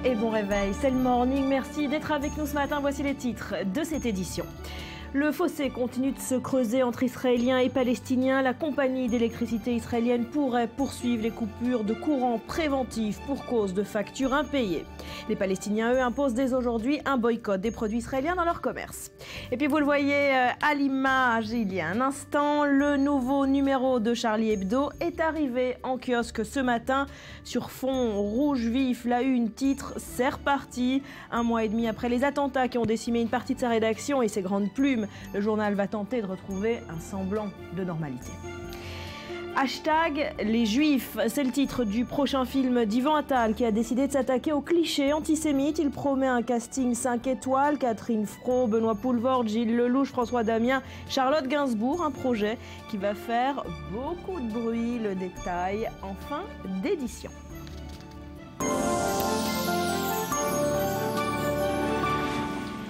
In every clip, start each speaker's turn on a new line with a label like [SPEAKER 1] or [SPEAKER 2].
[SPEAKER 1] et bon réveil, c'est le morning. Merci d'être avec nous ce matin. Voici les titres de cette édition. Le fossé continue de se creuser entre Israéliens et Palestiniens. La compagnie d'électricité israélienne pourrait poursuivre les coupures de courant préventif pour cause de factures impayées. Les Palestiniens, eux, imposent dès aujourd'hui un boycott des produits israéliens dans leur commerce. Et puis vous le voyez à l'image, il y a un instant, le nouveau numéro de Charlie Hebdo est arrivé en kiosque ce matin. Sur fond rouge vif, la une titre « C'est reparti ». Un mois et demi après les attentats qui ont décimé une partie de sa rédaction et ses grandes plumes, le journal va tenter de retrouver un semblant de normalité. Hashtag les Juifs, c'est le titre du prochain film d'Yvan Attal qui a décidé de s'attaquer aux clichés antisémites. Il promet un casting 5 étoiles, Catherine Fro, Benoît Poelvoort, Gilles Lelouch, François Damien, Charlotte Gainsbourg, un projet qui va faire beaucoup de bruit. Le détail en fin d'édition.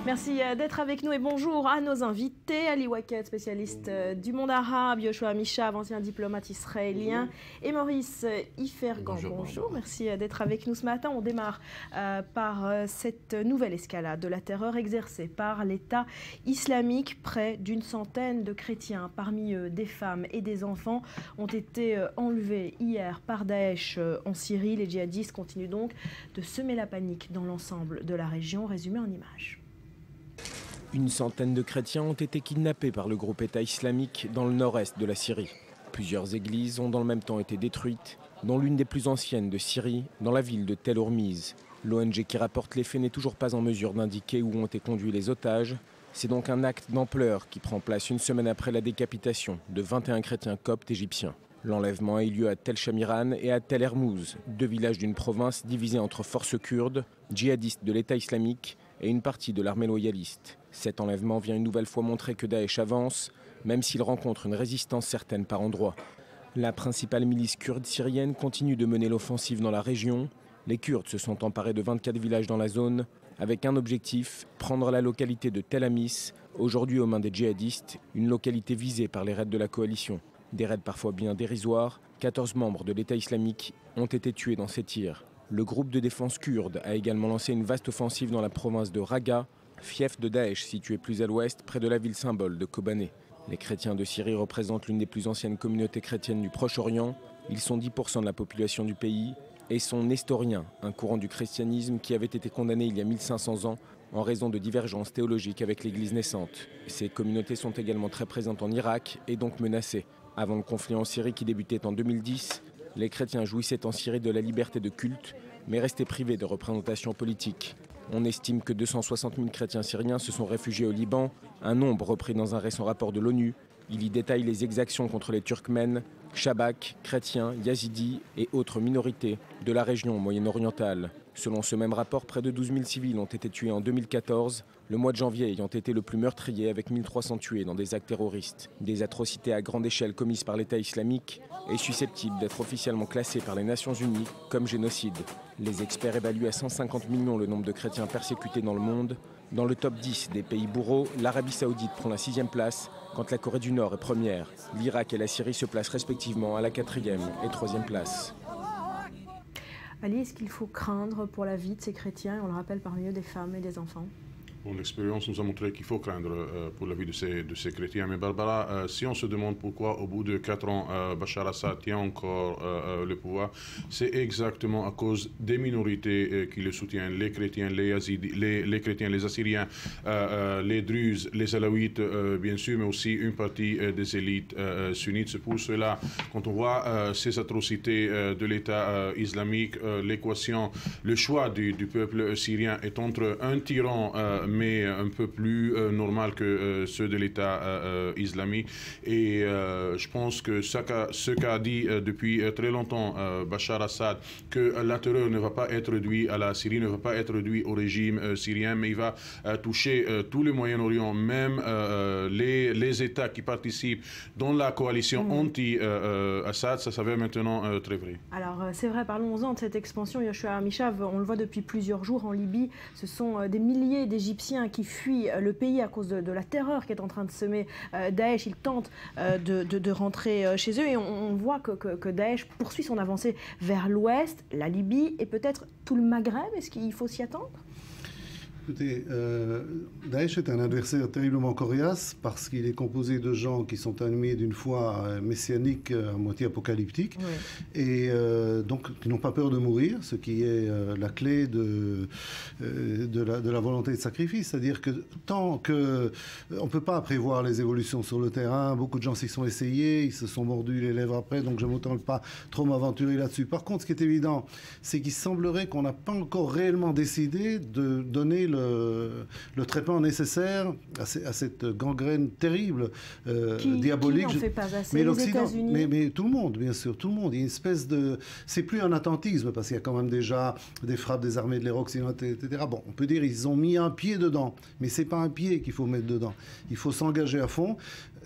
[SPEAKER 1] Merci d'être avec nous et bonjour à nos invités. Ali Waket, spécialiste du monde arabe, Yoshua Mishav, ancien diplomate israélien, et Maurice Ifergan. Bonjour, merci d'être avec nous ce matin. On démarre par cette nouvelle escalade de la terreur exercée par l'État islamique. Près d'une centaine de chrétiens, parmi eux des femmes et des enfants, ont été enlevés hier par Daesh en Syrie. Les djihadistes continuent donc de semer la panique dans l'ensemble de la région. Résumé en images.
[SPEAKER 2] Une centaine de chrétiens ont été kidnappés par le groupe État islamique dans le nord-est de la Syrie. Plusieurs églises ont dans le même temps été détruites, dont l'une des plus anciennes de Syrie, dans la ville de Tel Hormiz. L'ONG qui rapporte les faits n'est toujours pas en mesure d'indiquer où ont été conduits les otages. C'est donc un acte d'ampleur qui prend place une semaine après la décapitation de 21 chrétiens coptes égyptiens. L'enlèvement a eu lieu à Tel Shamiran et à Tel Hermouz, deux villages d'une province divisée entre forces kurdes, djihadistes de l'État islamique et une partie de l'armée loyaliste. Cet enlèvement vient une nouvelle fois montrer que Daesh avance, même s'il rencontre une résistance certaine par endroits. La principale milice kurde syrienne continue de mener l'offensive dans la région. Les Kurdes se sont emparés de 24 villages dans la zone, avec un objectif, prendre la localité de Tel Amis, aujourd'hui aux mains des djihadistes, une localité visée par les raids de la coalition. Des raids parfois bien dérisoires, 14 membres de l'État islamique ont été tués dans ces tirs. Le groupe de défense kurde a également lancé une vaste offensive dans la province de Raqqa, fief de Daesh situé plus à l'ouest, près de la ville symbole de Kobané. Les chrétiens de Syrie représentent l'une des plus anciennes communautés chrétiennes du Proche-Orient. Ils sont 10% de la population du pays et sont nestoriens, un courant du christianisme qui avait été condamné il y a 1500 ans en raison de divergences théologiques avec l'Église naissante. Ces communautés sont également très présentes en Irak et donc menacées. Avant le conflit en Syrie qui débutait en 2010, les chrétiens jouissaient en Syrie de la liberté de culte, mais restaient privés de représentation politique. On estime que 260 000 chrétiens syriens se sont réfugiés au Liban, un nombre repris dans un récent rapport de l'ONU. Il y détaille les exactions contre les Turkmènes, Chabaks, chrétiens, yazidis et autres minorités de la région moyen-orientale. Selon ce même rapport, près de 12 000 civils ont été tués en 2014, le mois de janvier ayant été le plus meurtrier avec 1300 tués dans des actes terroristes. Des atrocités à grande échelle commises par l'État islamique et susceptibles d'être officiellement classées par les Nations Unies comme génocide. Les experts évaluent à 150 millions le nombre de chrétiens persécutés dans le monde. Dans le top 10 des pays bourreaux, l'Arabie Saoudite prend la 6e place, quand la Corée du Nord est première. L'Irak et la Syrie se placent respectivement à la 4e et 3e place.
[SPEAKER 1] Ali, est-ce qu'il faut craindre pour la vie de ces chrétiens, on le rappelle parmi eux des femmes et des enfants?
[SPEAKER 3] Bon, l'expérience nous a montré qu'il faut craindre pour la vie de ces chrétiens. Mais Barbara, si on se demande pourquoi au bout de 4 ans, Bachar Assad tient encore le pouvoir, c'est exactement à cause des minorités qui le soutiennent, les chrétiens, les yazidis, les chrétiens, les assyriens, les druzes, les alaouites, bien sûr, mais aussi une partie des élites sunnites. C'est pour cela, quand on voit ces atrocités de l'État islamique, l'équation, le choix du peuple syrien est entre un tyran mais un peu plus normal que ceux de l'État islamique. Et je pense que ce qu'a dit depuis très longtemps Bachar Assad, que la terreur ne va pas être réduite à la Syrie, ne va pas être réduite au régime syrien, mais il va toucher tout le Moyen-Orient, même les États qui participent dans la coalition anti-Assad, ça s'avère maintenant très vrai.
[SPEAKER 1] Alors c'est vrai, parlons-en de cette expansion. Yoshua Mishav, on le voit depuis plusieurs jours en Libye, ce sont des milliers d'Égyptiens Égyptiens qui fuient le pays à cause de la terreur qui est en train de semer Daesh. Ils tentent de rentrer chez eux et on voit que Daesh poursuit son avancée vers l'ouest, la Libye et peut-être tout le Maghreb. Est-ce qu'il faut s'y attendre ?
[SPEAKER 4] Écoutez, Daesh est un adversaire terriblement coriace parce qu'il est composé de gens qui sont animés d'une foi messianique à moitié apocalyptique et donc qui n'ont pas peur de mourir, ce qui est la clé de la volonté de sacrifice. C'est-à-dire que tant que on ne peut pas prévoir les évolutions sur le terrain, beaucoup de gens s'y sont essayés, ils se sont mordus les lèvres après, donc je ne m'entends pas trop m'aventurer là-dessus. Par contre, ce qui est évident, c'est qu'il semblerait qu'on n'a pas encore réellement décidé de donner le traitement nécessaire à cette gangrène terrible, diabolique.
[SPEAKER 1] Qui n'en fait pas assez,
[SPEAKER 4] mais
[SPEAKER 1] les États-Unis.
[SPEAKER 4] Mais tout le monde, bien sûr, tout le monde. Il y a une espèce de... C'est plus un attentisme, parce qu'il y a quand même déjà des frappes des armées de l'Irak occidental, etc. Bon, on peut dire qu'ils ont mis un pied dedans, mais c'est pas un pied qu'il faut mettre dedans. Il faut s'engager à fond,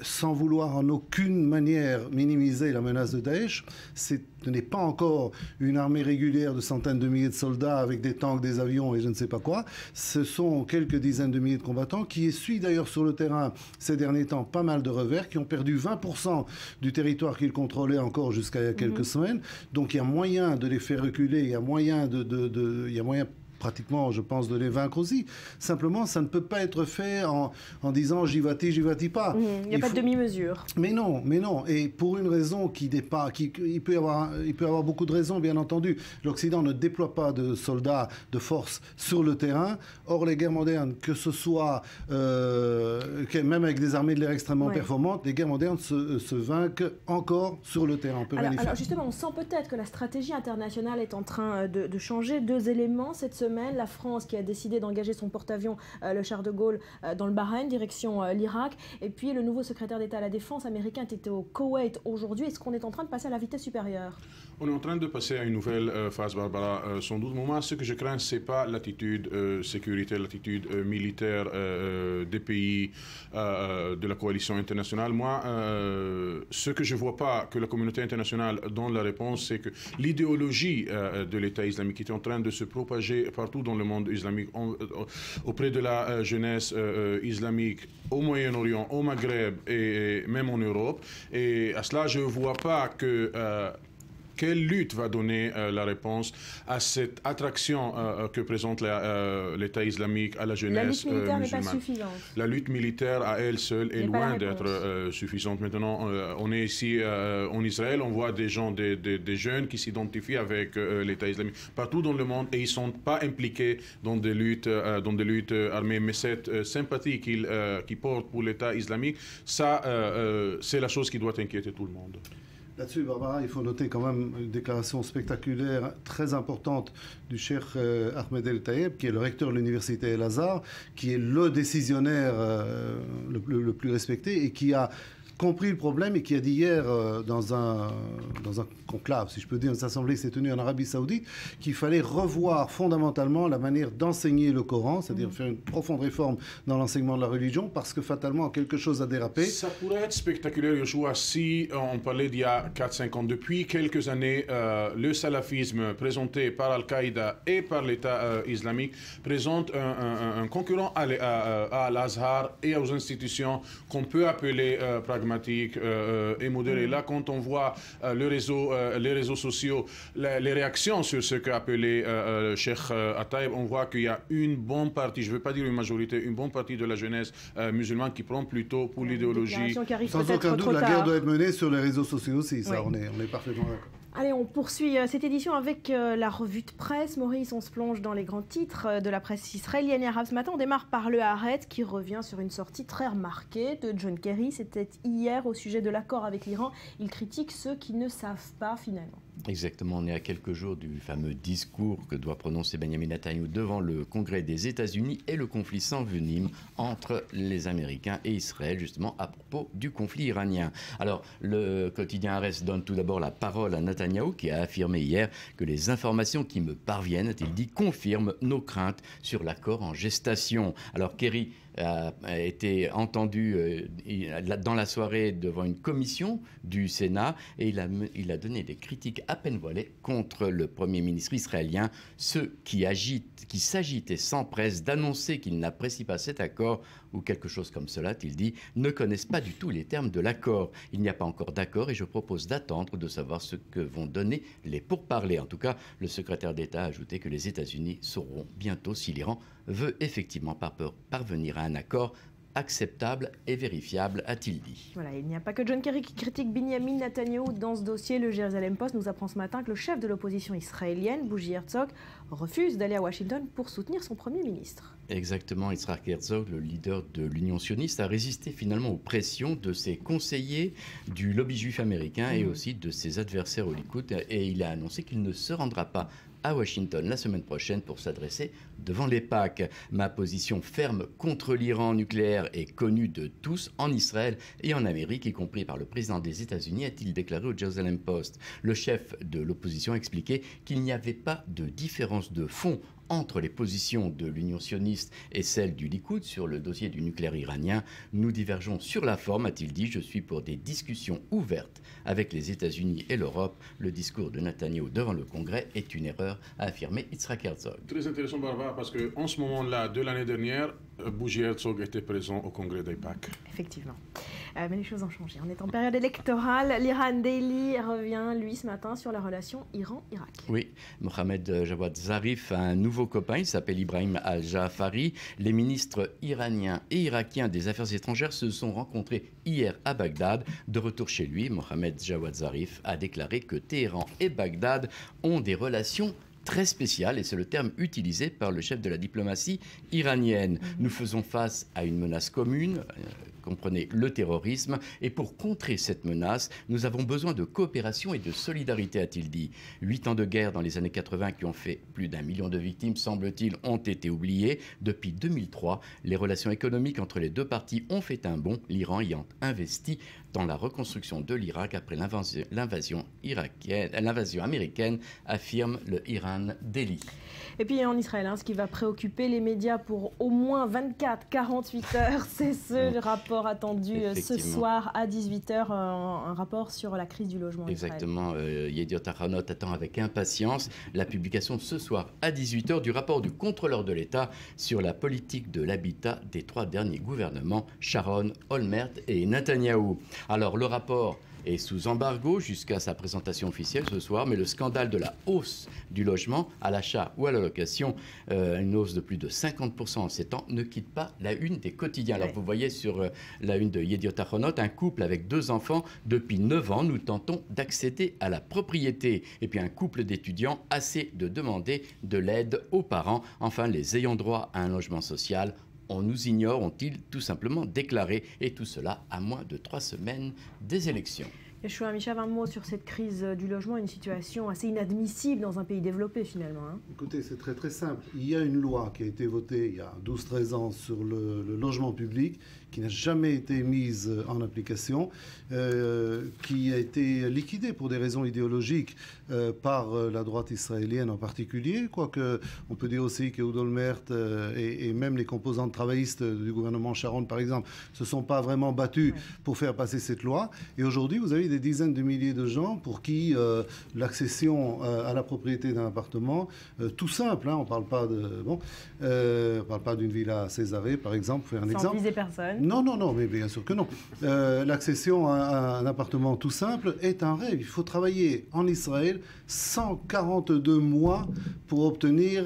[SPEAKER 4] sans vouloir en aucune manière minimiser la menace de Daesh. Ce n'est pas encore une armée régulière de centaines de milliers de soldats avec des tanks, des avions et je ne sais pas quoi. Ce sont quelques dizaines de milliers de combattants qui essuient d'ailleurs sur le terrain ces derniers temps pas mal de revers, qui ont perdu 20% du territoire qu'ils contrôlaient encore jusqu'à il y a quelques semaines. Donc il y a moyen de les faire reculer, il y a moyen pratiquement, je pense, de les vaincre aussi. Simplement, ça ne peut pas être fait en disant j'y vas-t-il pas.
[SPEAKER 1] Il n'y a pas de demi-mesure.
[SPEAKER 4] Mais non. Et pour une raison qui n'est pas... Il peut y avoir beaucoup de raisons, bien entendu. L'Occident ne déploie pas de soldats, de forces sur le terrain. Or, les guerres modernes, que ce soit... même avec des armées de l'air extrêmement performantes, les guerres modernes se vainquent encore sur le terrain. On peut
[SPEAKER 1] alors justement, on sent peut-être que la stratégie internationale est en train de changer. Deux éléments cette semaine. La France qui a décidé d'engager son porte-avions, le Charles de Gaulle, dans le Bahreïn, direction l'Irak. Et puis le nouveau secrétaire d'État à la Défense américain était au Koweït aujourd'hui. Est-ce qu'on est en train de passer à la vitesse supérieure ?
[SPEAKER 3] On est en train de passer à une nouvelle phase, Barbara. Sans doute, moi, ce que je crains, ce n'est pas l'attitude sécuritaire, l'attitude militaire des pays de la coalition internationale. Moi, ce que je ne vois pas que la communauté internationale donne la réponse, c'est que l'idéologie de l'État islamique est en train de se propager partout dans le monde islamique, auprès de la jeunesse islamique, au Moyen-Orient, au Maghreb et même en Europe. Et à cela, je ne vois pas que... quelle lutte va donner la réponse à cette attraction que présente l'État islamique à la jeunesse musulmane?
[SPEAKER 1] La lutte militaire n'est pas suffisante.
[SPEAKER 3] La lutte militaire à elle seule est loin d'être suffisante. Maintenant, on est ici en Israël, on voit des gens, des jeunes qui s'identifient avec l'État islamique partout dans le monde et ils ne sont pas impliqués dans des luttes armées. Mais cette sympathie qu'ils portent pour l'État islamique, ça, c'est la chose qui doit inquiéter tout le monde.
[SPEAKER 4] Là-dessus, Barbara, il faut noter quand même une déclaration spectaculaire, très importante du cheikh Ahmed El Tayeb, qui est le recteur de l'université El-Azhar, qui est le décisionnaire le plus respecté et qui a compris le problème et qui a dit hier dans un conclave, si je peux dire, une assemblée qui s'est tenue en Arabie Saoudite, qu'il fallait revoir fondamentalement la manière d'enseigner le Coran, c'est-à-dire faire une profonde réforme dans l'enseignement de la religion, parce que fatalement quelque chose a dérapé.
[SPEAKER 3] Ça pourrait être spectaculaire, Yoshua, si on parlait d'il y a 4-5 ans. Depuis quelques années, le salafisme présenté par Al-Qaïda et par l'État islamique présente un concurrent à l'Azhar et aux institutions qu'on peut appeler pragmatiques et modérées. Là, quand on voit les réseaux sociaux, les réactions sur ce qu'a appelé Cheikh Ataïb, on voit qu'il y a une bonne partie, je ne veux pas dire une majorité, une bonne partie de la jeunesse musulmane qui prend plutôt pour l'idéologie.
[SPEAKER 4] Sans aucun doute, la guerre doit être menée sur les réseaux sociaux aussi, ça, on est parfaitement d'accord.
[SPEAKER 1] Allez, on poursuit cette édition avec la revue de presse. Maurice, on se plonge dans les grands titres de la presse israélienne et arabe ce matin. On démarre par le Haaretz qui revient sur une sortie très remarquée de John Kerry. C'était hier au sujet de l'accord avec l'Iran. Il critique ceux qui ne savent pas finalement.
[SPEAKER 5] Exactement, on est à quelques jours du fameux discours que doit prononcer Benjamin Netanyahu devant le Congrès des États-Unis et le conflit s'envenime entre les Américains et Israël, justement à propos du conflit iranien. Alors, le quotidien Haaretz donne tout d'abord la parole à Netanyahu qui a affirmé hier que les informations qui me parviennent, a-t-il dit, confirment nos craintes sur l'accord en gestation. Alors, Kerry a été entendu dans la soirée devant une commission du Sénat et il a donné des critiques à peine voilées contre le Premier ministre israélien, ceux qui s'agitent et s'empressent d'annoncer qu'ils n'apprécient pas cet accord ou quelque chose comme cela, a-t-il dit, ne connaissent pas du tout les termes de l'accord. Il n'y a pas encore d'accord et je propose d'attendre de savoir ce que vont donner les pourparlers. En tout cas, le secrétaire d'État a ajouté que les États-Unis sauront bientôt si l'Iran veut effectivement parvenir à un accord acceptable et vérifiable, a-t-il dit.
[SPEAKER 1] Voilà, il n'y a pas que John Kerry qui critique Benyamin Netanyahou dans ce dossier. Le Jérusalem Post nous apprend ce matin que le chef de l'opposition israélienne, Bougie Herzog, refuse d'aller à Washington pour soutenir son Premier ministre.
[SPEAKER 5] Exactement, Yitzhak Herzog, le leader de l'Union sioniste, a résisté finalement aux pressions de ses conseillers du lobby juif américain et aussi de ses adversaires au Likoud, et il a annoncé qu'il ne se rendra pas à Washington la semaine prochaine pour s'adresser devant les PAC. Ma position ferme contre l'Iran nucléaire est connue de tous en Israël et en Amérique, y compris par le président des États-Unis, a-t-il déclaré au Jerusalem Post. Le chef de l'opposition a expliqué qu'il n'y avait pas de différence de fond entre les positions de l'Union sioniste et celles du Likoud sur le dossier du nucléaire iranien. Nous divergeons sur la forme, a-t-il dit. Je suis pour des discussions ouvertes avec les États-Unis et l'Europe. Le discours de Netanyahou devant le Congrès est une erreur, a affirmé Yitzhak Herzog.
[SPEAKER 3] Très intéressant, Barbara, parce qu'en ce moment-là, de l'année dernière, Bougie Herzog était présent au Congrès d'AIPAC.
[SPEAKER 1] Effectivement. Mais les choses ont changé. On est en période électorale. L'Iran Daily revient, lui, ce matin, sur la relation Iran-Irak.
[SPEAKER 5] Oui, Mohamed Jawad Zarif a un nouveau copain, il s'appelle Ibrahim Al-Jafari. Les ministres iraniens et irakiens des Affaires étrangères se sont rencontrés hier à Bagdad. De retour chez lui, Mohamed Jawad Zarif a déclaré que Téhéran et Bagdad ont des relations très spécial, et c'est le terme utilisé par le chef de la diplomatie iranienne. Nous faisons face à une menace commune, comprenez le terrorisme, et pour contrer cette menace, nous avons besoin de coopération et de solidarité, a-t-il dit. 8 ans de guerre dans les années 80 qui ont fait plus d'1 million de victimes, semble-t-il, ont été oubliés. Depuis 2003, les relations économiques entre les deux parties ont fait un bond, l'Iran ayant investi dans la reconstruction de l'Irak après l'invasion américaine, affirme le Iran Daily.
[SPEAKER 1] Et puis en Israël, ce qui va préoccuper les médias pour au moins 24-48 heures, c'est ce rapport attendu ce soir à 18h, un rapport sur la crise du logement en Israël.
[SPEAKER 5] Exactement, Yediot Ahronot attend avec impatience la publication ce soir à 18h du rapport du contrôleur de l'État sur la politique de l'habitat des 3 derniers gouvernements, Sharon, Olmert et Netanyahou. Alors le rapport est sous embargo jusqu'à sa présentation officielle ce soir, mais le scandale de la hausse du logement à l'achat ou à la location, une hausse de plus de 50% en 7 ans, ne quitte pas la une des quotidiens. Alors vous voyez sur la une de Yediot Ahronot, un couple avec 2 enfants, depuis 9 ans, nous tentons d'accéder à la propriété. Et puis un couple d'étudiants, assez de demander de l'aide aux parents. Enfin, les ayants droit à un logement social, on nous ignore, ont-ils tout simplement déclaré, et tout cela à moins de 3 semaines des élections.
[SPEAKER 1] Yeshua Amichav, un mot sur cette crise du logement, une situation assez inadmissible dans un pays développé finalement.
[SPEAKER 4] Écoutez, c'est très très simple. Il y a une loi qui a été votée il y a 12-13 ans sur le logement public, qui n'a jamais été mise en application, qui a été liquidée pour des raisons idéologiques par la droite israélienne en particulier, quoique on peut dire aussi que Ehud Olmert et même les composantes travaillistes du gouvernement Sharon, par exemple, se sont pas vraiment battus pour faire passer cette loi. Et aujourd'hui, vous avez des dizaines de milliers de gens pour qui l'accession à la propriété d'un appartement, tout simple, on ne parle pas on parle pas d'une villa à Césarée, par exemple, pour faire un exemple.
[SPEAKER 1] Sans viser personne.
[SPEAKER 4] Non, mais bien sûr que non. L'accession à un appartement tout simple est un rêve. Il faut travailler en Israël 142 mois pour obtenir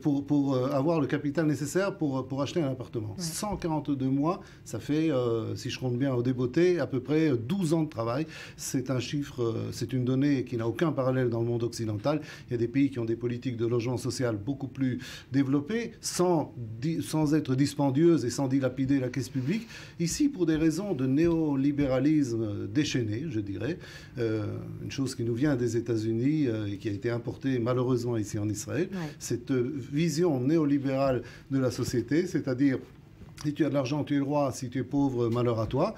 [SPEAKER 4] pour avoir le capital nécessaire pour acheter un appartement. 142 mois, ça fait, si je compte bien au débeauté, à peu près 12 ans de travail. C'est un chiffre, c'est une donnée qui n'a aucun parallèle dans le monde occidental. Il y a des pays qui ont des politiques de logement social beaucoup plus développées, sans être dispendieuses et sans dilapider la caisse publique. Ici, pour des raisons de néolibéralisme déchaîné, je dirais, une chose qui nous vient des États-Unis et qui a été importée malheureusement ici en Israël, cette vision néolibérale de la société, c'est-à-dire si tu as de l'argent, tu es roi, si tu es pauvre, malheur à toi,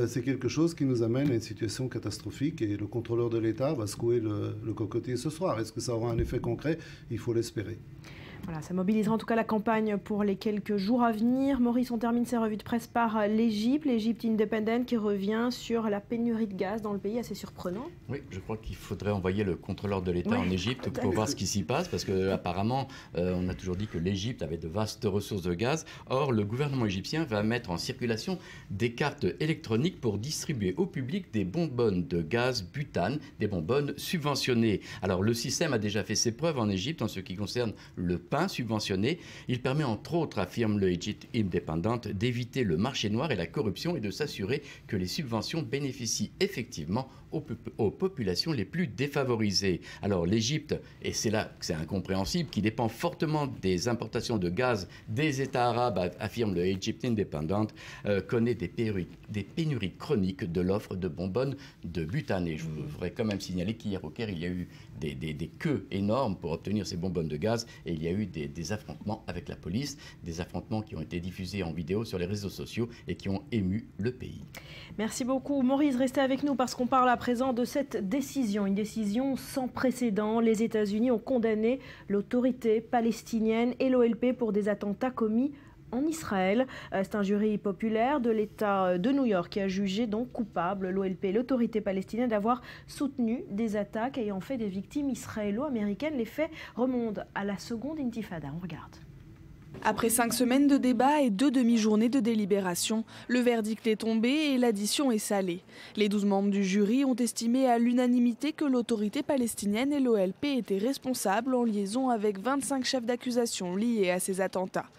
[SPEAKER 4] c'est quelque chose qui nous amène à une situation catastrophique et le contrôleur de l'État va secouer le cocotier ce soir. Est-ce que ça aura un effet concret? Il faut l'espérer.
[SPEAKER 1] Voilà, ça mobilisera en tout cas la campagne pour les quelques jours à venir. Maurice, on termine ces revues de presse par l'Égypte Independent qui revient sur la pénurie de gaz dans le pays, assez surprenant.
[SPEAKER 5] Oui, je crois qu'il faudrait envoyer le contrôleur de l'État en Égypte pour voir ce qui s'y passe, parce qu'apparemment, on a toujours dit que l'Égypte avait de vastes ressources de gaz. Or, le gouvernement égyptien va mettre en circulation des cartes électroniques pour distribuer au public des bonbonnes de gaz butane, des bonbonnes subventionnées. Alors, le système a déjà fait ses preuves en Égypte en ce qui concerne le pain subventionné. Il permet entre autres, affirme le Egypt Independent, d'éviter le marché noir et la corruption et de s'assurer que les subventions bénéficient effectivement aux populations les plus défavorisées. Alors l'Égypte, et c'est là que c'est incompréhensible, qui dépend fortement des importations de gaz des États arabes, affirme le Egypt Independent, connaît des pénuries chroniques de l'offre de bonbonnes de butane. Et je voudrais quand même signaler qu'hier au Caire, il y a eu des queues énormes pour obtenir ces bonbonnes de gaz et il y a eu des affrontements avec la police, des affrontements qui ont été diffusés en vidéo sur les réseaux sociaux et qui ont ému le pays.
[SPEAKER 1] Merci beaucoup Maurice, restez avec nous parce qu'on parle à présent de cette décision, une décision sans précédent. Les États-Unis ont condamné l'autorité palestinienne et l'OLP pour des attentats commis en Israël. C'est un jury populaire de l'État de New York qui a jugé donc coupable l'OLP et l'autorité palestinienne d'avoir soutenu des attaques ayant fait des victimes israélo-américaines. Les faits remontent à la seconde intifada. On regarde.
[SPEAKER 6] Après 5 semaines de débats et 2 demi-journées de délibération, le verdict est tombé et l'addition est salée. Les 12 membres du jury ont estimé à l'unanimité que l'autorité palestinienne et l'OLP étaient responsables en liaison avec 25 chefs d'accusation liés à ces attentats.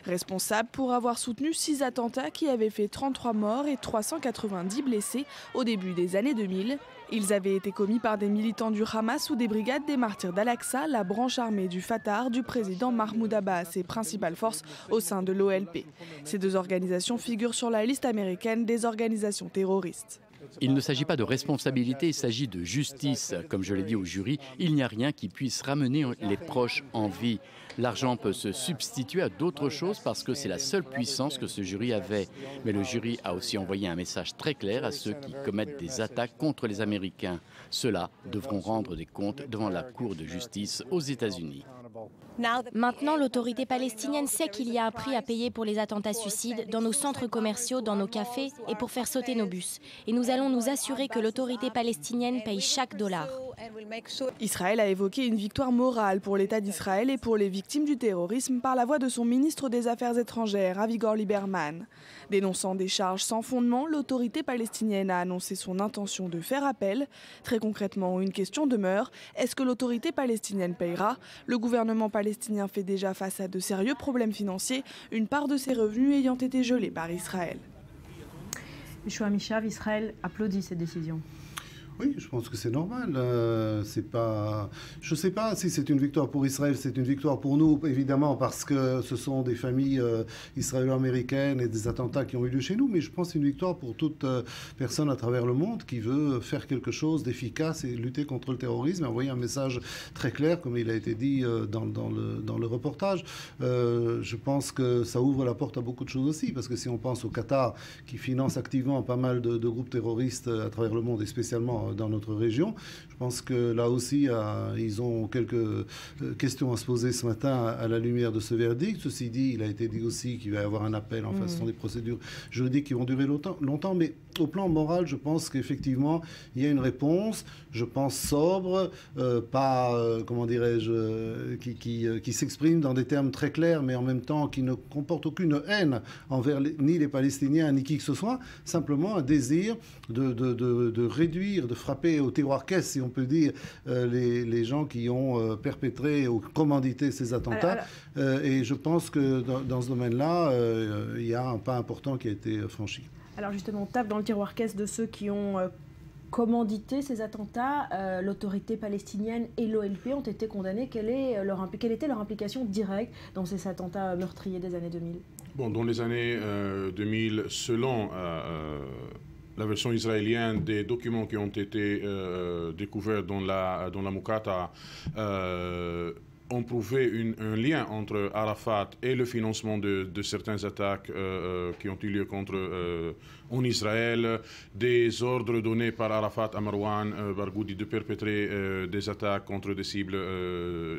[SPEAKER 6] Responsables pour avoir soutenu 6 attentats qui avaient fait 33 morts et 390 blessés au début des années 2000. Ils avaient été commis par des militants du Hamas ou des brigades des martyrs d'Al-Aqsa, la branche armée du Fatah du président Mahmoud Abbas et principale force au sein de l'OLP. Ces 2 organisations figurent sur la liste américaine des organisations terroristes.
[SPEAKER 5] Il ne s'agit pas de responsabilité, il s'agit de justice. Comme je l'ai dit au jury, il n'y a rien qui puisse ramener les proches en vie. L'argent peut se substituer à d'autres choses parce que c'est la seule puissance que ce jury avait. Mais le jury a aussi envoyé un message très clair à ceux qui commettent des attaques contre les Américains. Ceux-là devront rendre des comptes devant la Cour de justice aux États-Unis.
[SPEAKER 7] Maintenant, l'autorité palestinienne sait qu'il y a un prix à payer pour les attentats suicides dans nos centres commerciaux, dans nos cafés et pour faire sauter nos bus. Et nous allons nous assurer que l'autorité palestinienne paye chaque dollar.
[SPEAKER 6] Israël a évoqué une victoire morale pour l'État d'Israël et pour les victimes du terrorisme par la voix de son ministre des Affaires étrangères, Avigdor Lieberman. Dénonçant des charges sans fondement, l'autorité palestinienne a annoncé son intention de faire appel. Très concrètement, une question demeure, est-ce que l'autorité palestinienne payera ? Le gouvernement palestinien fait déjà face à de sérieux problèmes financiers, une part de ses revenus ayant été gelée par Israël.
[SPEAKER 1] Yeshua Amichav, Israël applaudit cette décision.
[SPEAKER 4] Oui, je pense que c'est normal. C'est pas... Je ne sais pas si c'est une victoire pour Israël, c'est une victoire pour nous, évidemment, parce que ce sont des familles israélo-américaines et des attentats qui ont eu lieu chez nous, mais je pense que c'est une victoire pour toute personne à travers le monde qui veut faire quelque chose d'efficace et lutter contre le terrorisme et envoyer un message très clair, comme il a été dit dans le reportage. Je pense que ça ouvre la porte à beaucoup de choses aussi, parce que si on pense au Qatar, qui finance activement pas mal de groupes terroristes à travers le monde, et spécialement dans notre région. Je pense que là aussi, ils ont quelques questions à se poser ce matin à la lumière de ce verdict. Ceci dit, il a été dit aussi qu'il va y avoir un appel. Enfin, ce sont des procédures juridiques qui vont durer longtemps. Mais au plan moral, je pense qu'effectivement, il y a une réponse, je pense sobre, comment dirais-je, qui s'exprime dans des termes très clairs, mais en même temps qui ne comporte aucune haine envers ni les Palestiniens, ni qui que ce soit, simplement un désir de réduire, de frapper au tiroir-caisse, si on peut dire, les gens qui ont perpétré ou commandité ces attentats. Et je pense que dans ce domaine-là, il y a un pas important qui a été franchi.
[SPEAKER 1] Alors justement, on tape dans le tiroir-caisse de ceux qui ont commandité ces attentats. L'autorité palestinienne et l'OLP ont été condamnés. Quelle était leur implication directe dans ces attentats meurtriers des années 2000 ?
[SPEAKER 3] Bon, dans les années 2000, selon la version israélienne des documents qui ont été découverts dans la Moukata, ont prouvé un lien entre Arafat et le financement de certaines attaques qui ont eu lieu en Israël, des ordres donnés par Arafat à Marwan Barghouti de perpétrer des attaques contre des cibles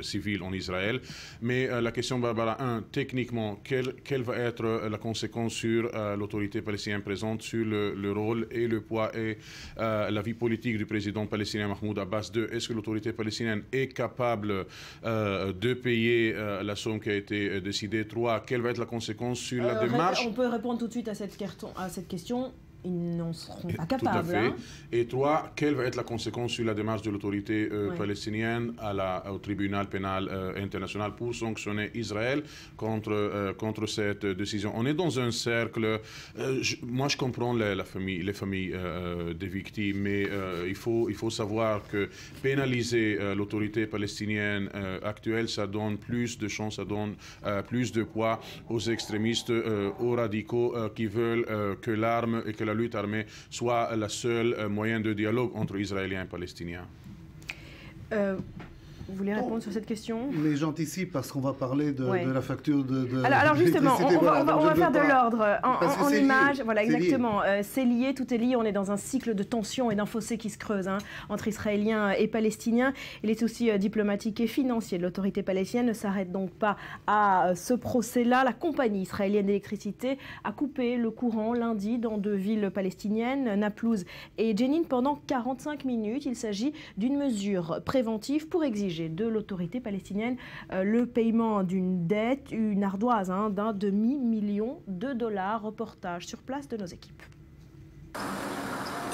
[SPEAKER 3] civiles en Israël. Mais la question, Barbara, techniquement, quelle va être la conséquence sur l'autorité palestinienne présente, sur le rôle et le poids et la vie politique du président palestinien Mahmoud Abbas II? Est-ce que l'autorité palestinienne est capable de payer la somme qui a été décidée? 3. Quelle va être la conséquence sur la démarche?
[SPEAKER 1] On peut répondre tout de suite à cette question. Ils n'en seront pas capables.
[SPEAKER 3] Tout à fait. Et 3, quelle va être la conséquence sur la démarche de l'autorité palestinienne au tribunal pénal international pour sanctionner Israël contre cette décision? On est dans un cercle. Moi, je comprends les familles des victimes, mais il faut savoir que pénaliser l'autorité palestinienne actuelle, ça donne plus de chance, ça donne plus de poids aux extrémistes, aux radicaux qui veulent que l'arme et que la lutte armée soit la seule moyen de dialogue entre Israéliens et Palestiniens.
[SPEAKER 1] Vous voulez répondre sur cette question?
[SPEAKER 4] Mais j'anticipe parce qu'on va parler de la facture de
[SPEAKER 1] alors justement, on va faire de l'ordre en images. Voilà, exactement. C'est lié, tout est lié. On est dans un cycle de tension et d'un fossé qui se creuse entre Israéliens et Palestiniens. Et les soucis diplomatiques et financiers de l'autorité palestinienne ne s'arrêtent donc pas à ce procès-là. La compagnie israélienne d'électricité a coupé le courant lundi dans 2 villes palestiniennes, Naplouse et Jenin, pendant 45 minutes. Il s'agit d'une mesure préventive pour exiger de l'autorité palestinienne le paiement d'une dette, une ardoise d'un demi-million de dollars. Reportage sur place de nos équipes.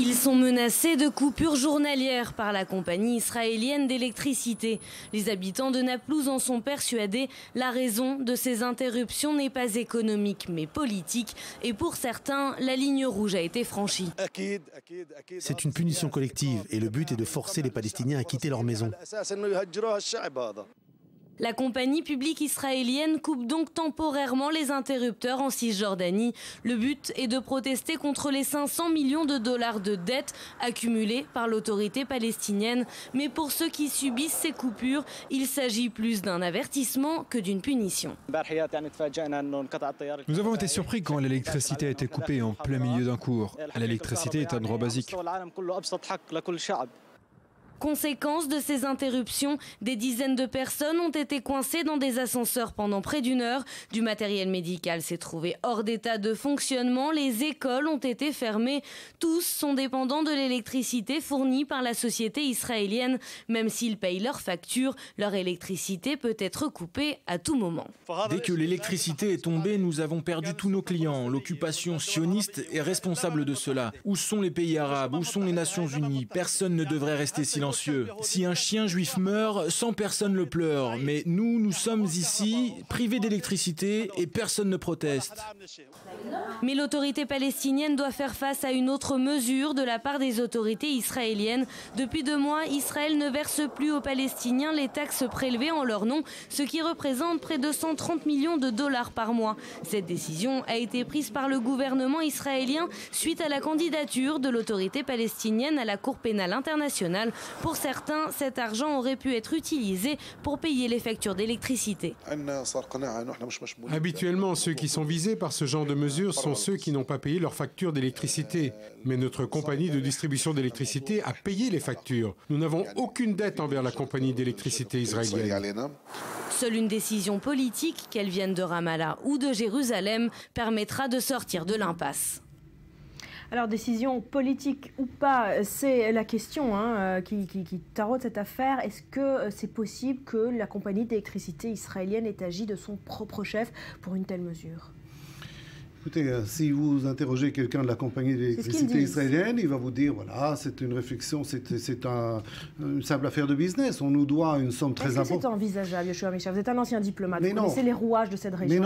[SPEAKER 8] Ils sont menacés de coupures journalières par la compagnie israélienne d'électricité. Les habitants de Naplouse en sont persuadés. La raison de ces interruptions n'est pas économique mais politique. Et pour certains, la ligne rouge a été franchie.
[SPEAKER 9] C'est une punition collective et le but est de forcer les Palestiniens à quitter leur maison.
[SPEAKER 8] La compagnie publique israélienne coupe donc temporairement les interrupteurs en Cisjordanie. Le but est de protester contre les 500 millions de dollars de dettes accumulées par l'autorité palestinienne. Mais pour ceux qui subissent ces coupures, il s'agit plus d'un avertissement que d'une punition.
[SPEAKER 10] Nous avons été surpris quand l'électricité a été coupée en plein milieu d'un cours. L'électricité est un droit basique.
[SPEAKER 8] Conséquence de ces interruptions, des dizaines de personnes ont été coincées dans des ascenseurs pendant près d'1 heure. Du matériel médical s'est trouvé hors d'état de fonctionnement. Les écoles ont été fermées. Tous sont dépendants de l'électricité fournie par la société israélienne. Même s'ils payent leurs factures, leur électricité peut être coupée à tout moment.
[SPEAKER 2] Dès que l'électricité est tombée, nous avons perdu tous nos clients. L'occupation sioniste est responsable de cela. Où sont les pays arabes? Où sont les Nations Unies? Personne ne devrait rester silencieux. Si un chien juif meurt, 100 personnes le pleurent. Mais nous sommes ici, privés d'électricité et personne ne proteste.
[SPEAKER 8] Mais l'autorité palestinienne doit faire face à une autre mesure de la part des autorités israéliennes. Depuis 2 mois, Israël ne verse plus aux Palestiniens les taxes prélevées en leur nom, ce qui représente près de 130 millions de dollars par mois. Cette décision a été prise par le gouvernement israélien suite à la candidature de l'autorité palestinienne à la Cour pénale internationale. Pour certains, cet argent aurait pu être utilisé pour payer les factures d'électricité.
[SPEAKER 10] Habituellement, ceux qui sont visés par ce genre de mesures sont ceux qui n'ont pas payé leurs factures d'électricité. Mais notre compagnie de distribution d'électricité a payé les factures. Nous n'avons aucune dette envers la compagnie d'électricité israélienne.
[SPEAKER 8] Seule une décision politique, qu'elle vienne de Ramallah ou de Jérusalem, permettra de sortir de l'impasse.
[SPEAKER 1] Alors, décision politique ou pas, c'est la question qui taraude cette affaire. Est-ce que c'est possible que la compagnie d'électricité israélienne ait agi de son propre chef pour une telle mesure ?
[SPEAKER 4] Écoutez, si vous interrogez quelqu'un de la compagnie d'électricité israélienne, il va vous dire, voilà, c'est une réflexion, c'est une simple affaire de business. On nous doit une somme très importante.
[SPEAKER 1] C'est envisageable, Yoshua Michel. Vous êtes un ancien diplomate, vous connaissez les rouages de cette région.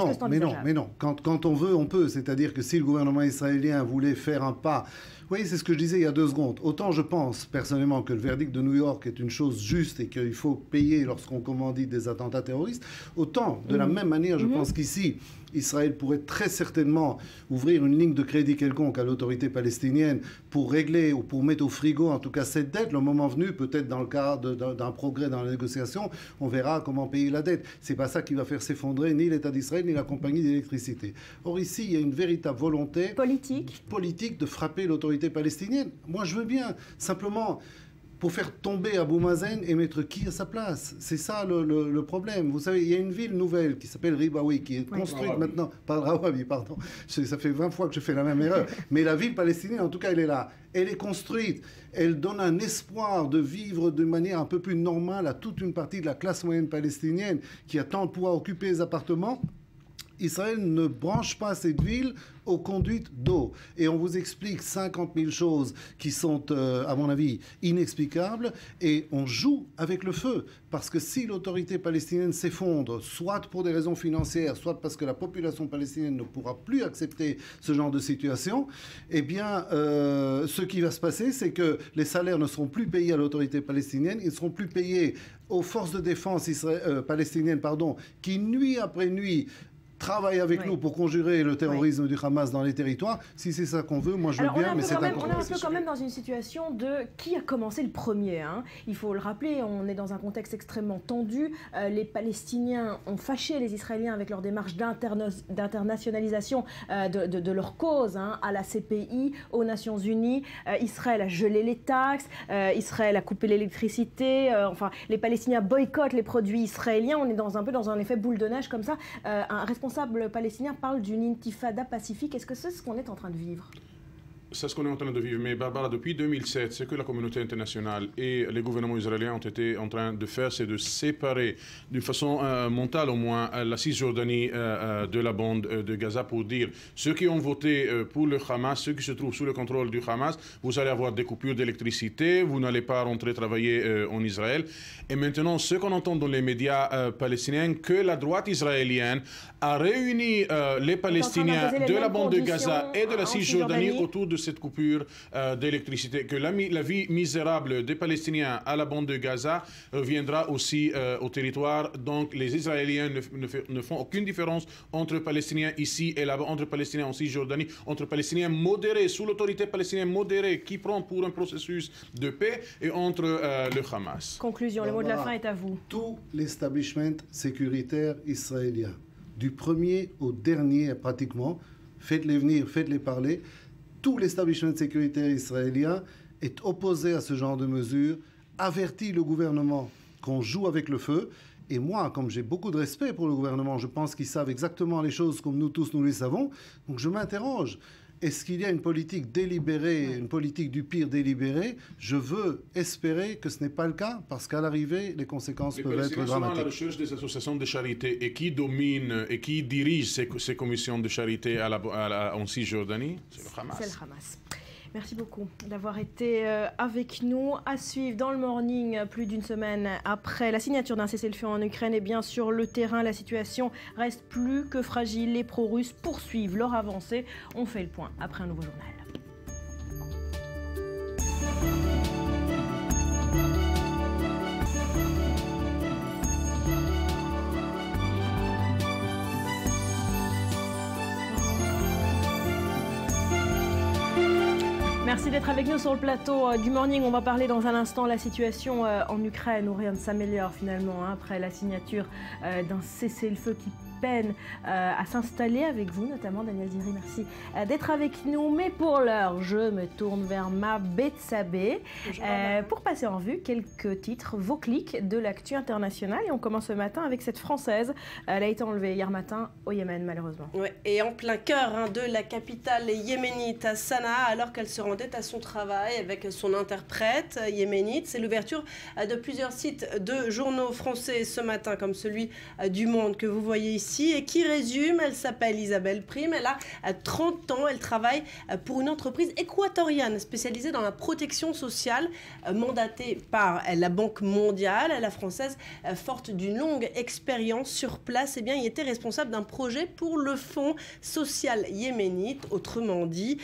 [SPEAKER 4] Mais non. Quand on veut, on peut. C'est-à-dire que si le gouvernement israélien voulait faire un pas... Vous voyez, c'est ce que je disais il y a 2 secondes. Autant je pense personnellement que le verdict de New York est une chose juste et qu'il faut payer lorsqu'on commandite des attentats terroristes, autant de la même manière, je pense qu'ici, Israël pourrait très certainement simplement ouvrir une ligne de crédit quelconque à l'autorité palestinienne pour régler ou pour mettre au frigo, en tout cas, cette dette. Le moment venu, peut-être dans le cadre d'un progrès dans la négociation, on verra comment payer la dette. C'est pas ça qui va faire s'effondrer ni l'État d'Israël ni la compagnie d'électricité. Or ici, il y a une véritable volonté politique de frapper l'autorité palestinienne. Moi, je veux bien. Simplement, pour faire tomber Abou Mazen et mettre qui à sa place? C'est ça le problème. Vous savez, il y a une ville nouvelle qui s'appelle Ribaoui, qui est construite maintenant par Rawabi, pardon. Ça fait 20 fois que je fais la même erreur. Mais la ville palestinienne, en tout cas, elle est là. Elle est construite. Elle donne un espoir de vivre de manière un peu plus normale à toute une partie de la classe moyenne palestinienne qui attend de pouvoir occuper les appartements. Israël ne branche pas cette ville aux conduites d'eau. Et on vous explique 50 000 choses qui sont, à mon avis, inexplicables. Et on joue avec le feu. Parce que si l'autorité palestinienne s'effondre, soit pour des raisons financières, soit parce que la population palestinienne ne pourra plus accepter ce genre de situation, eh bien, ce qui va se passer, c'est que les salaires ne seront plus payés à l'autorité palestinienne, ils ne seront plus payés aux forces de défense palestiniennes, qui nuit après nuit travaille avec nous pour conjurer le terrorisme du Hamas dans les territoires. Si c'est ça qu'on veut, moi je veux bien, mais c'est
[SPEAKER 1] on est un peu quand même dans une situation de qui a commencé le premier. Hein. Il faut le rappeler, on est dans un contexte extrêmement tendu. Les Palestiniens ont fâché les Israéliens avec leur démarche d'internationalisation de leur cause à la CPI, aux Nations Unies. Israël a gelé les taxes, Israël a coupé l'électricité. Enfin, les Palestiniens boycottent les produits israéliens. On est un peu dans un effet boule de neige comme ça. Un responsable palestinien parle d'une intifada pacifique. Est-ce que c'est ce qu'on est en train de vivre ?
[SPEAKER 3] C'est ce qu'on est en train de vivre. Mais Barbara, depuis 2007, ce que la communauté internationale et les gouvernements israéliens ont été en train de faire, c'est de séparer d'une façon mentale au moins la Cisjordanie de la bande de Gaza pour dire ceux qui ont voté pour le Hamas, ceux qui se trouvent sous le contrôle du Hamas, vous allez avoir des coupures d'électricité, vous n'allez pas rentrer travailler en Israël. Et maintenant, ce qu'on entend dans les médias palestiniens, que la droite israélienne a réuni les Palestiniens de la bande de Gaza et de la Cisjordanie autour de cette coupure d'électricité, que la vie misérable des Palestiniens à la bande de Gaza reviendra aussi au territoire. Donc les Israéliens ne font aucune différence entre Palestiniens ici et là-bas, entre Palestiniens en Cisjordanie, entre Palestiniens modérés, sous l'autorité palestinienne modérée qui prend pour un processus de paix, et entre le Hamas.
[SPEAKER 1] Conclusion, le mot de la fin est à vous.
[SPEAKER 4] Tout l'establishment sécuritaire israélien, du premier au dernier pratiquement, faites-les venir, faites-les parler, tout l'establishment sécuritaire israélien est opposé à ce genre de mesures, avertit le gouvernement qu'on joue avec le feu. Et moi, comme j'ai beaucoup de respect pour le gouvernement, je pense qu'ils savent exactement les choses comme nous tous, nous les savons. Donc je m'interroge. Est-ce qu'il y a une politique délibérée, une politique du pire délibérée? Je veux espérer que ce n'est pas le cas, parce qu'à l'arrivée, les conséquences peuvent être dramatiques.
[SPEAKER 3] À la recherche des associations de charité, et qui domine et qui dirige ces commissions de charité en Cisjordanie? C'est le Hamas.
[SPEAKER 1] C'est le Hamas. Merci beaucoup d'avoir été avec nous. À suivre dans le morning, plus d'une semaine après la signature d'un cessez-le-feu en Ukraine. Et bien sur le terrain, la situation reste plus que fragile. Les pro-russes poursuivent leur avancée. On fait le point après un nouveau journal. Merci d'être avec nous sur le plateau du Morning. On va parler dans un instant de la situation en Ukraine où rien ne s'améliore finalement après la signature d'un cessez-le-feu qui peine à s'installer avec vous, notamment Daniel Ziri. Merci d'être avec nous. Mais pour l'heure, je me tourne vers ma Betsabé pour passer en vue quelques titres, vos clics de l'actu internationale. Et on commence ce matin avec cette Française. Elle a été enlevée hier matin au Yémen, malheureusement.
[SPEAKER 11] Ouais, et en plein cœur de la capitale yéménite, à Sanaa, alors qu'elle se rendait à son travail avec son interprète yéménite. C'est l'ouverture de plusieurs sites de journaux français ce matin, comme celui du Monde que vous voyez ici, et qui résume. Elle s'appelle Isabelle Prime, elle a 30 ans, elle travaille pour une entreprise équatorienne spécialisée dans la protection sociale, mandatée par la Banque mondiale. La Française, forte d'une longue expérience sur place, y était responsable d'un projet pour le Fonds social yéménite, autrement dit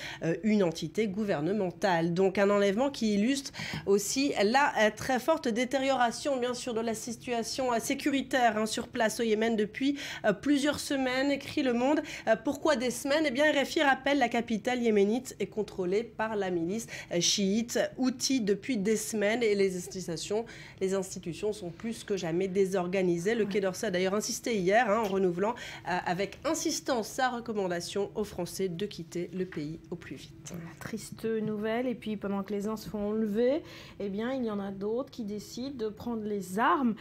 [SPEAKER 11] une entité gouvernementale. Donc un enlèvement qui illustre aussi la très forte détérioration, bien sûr, de la situation sécuritaire sur place au Yémen depuis plusieurs semaines, écrit Le Monde. Pourquoi des semaines? Eh bien, RFI rappelle, la capitale yéménite est contrôlée par la milice chiite, Houthi depuis des semaines, et les institutions sont plus que jamais désorganisées. Le Quai d'Orsay a d'ailleurs insisté hier, en renouvelant avec insistance sa recommandation aux Français de quitter le pays au plus vite.
[SPEAKER 1] Triste nouvelle. Et puis pendant que les uns se font enlever, eh bien, il y en a d'autres qui décident de prendre les armes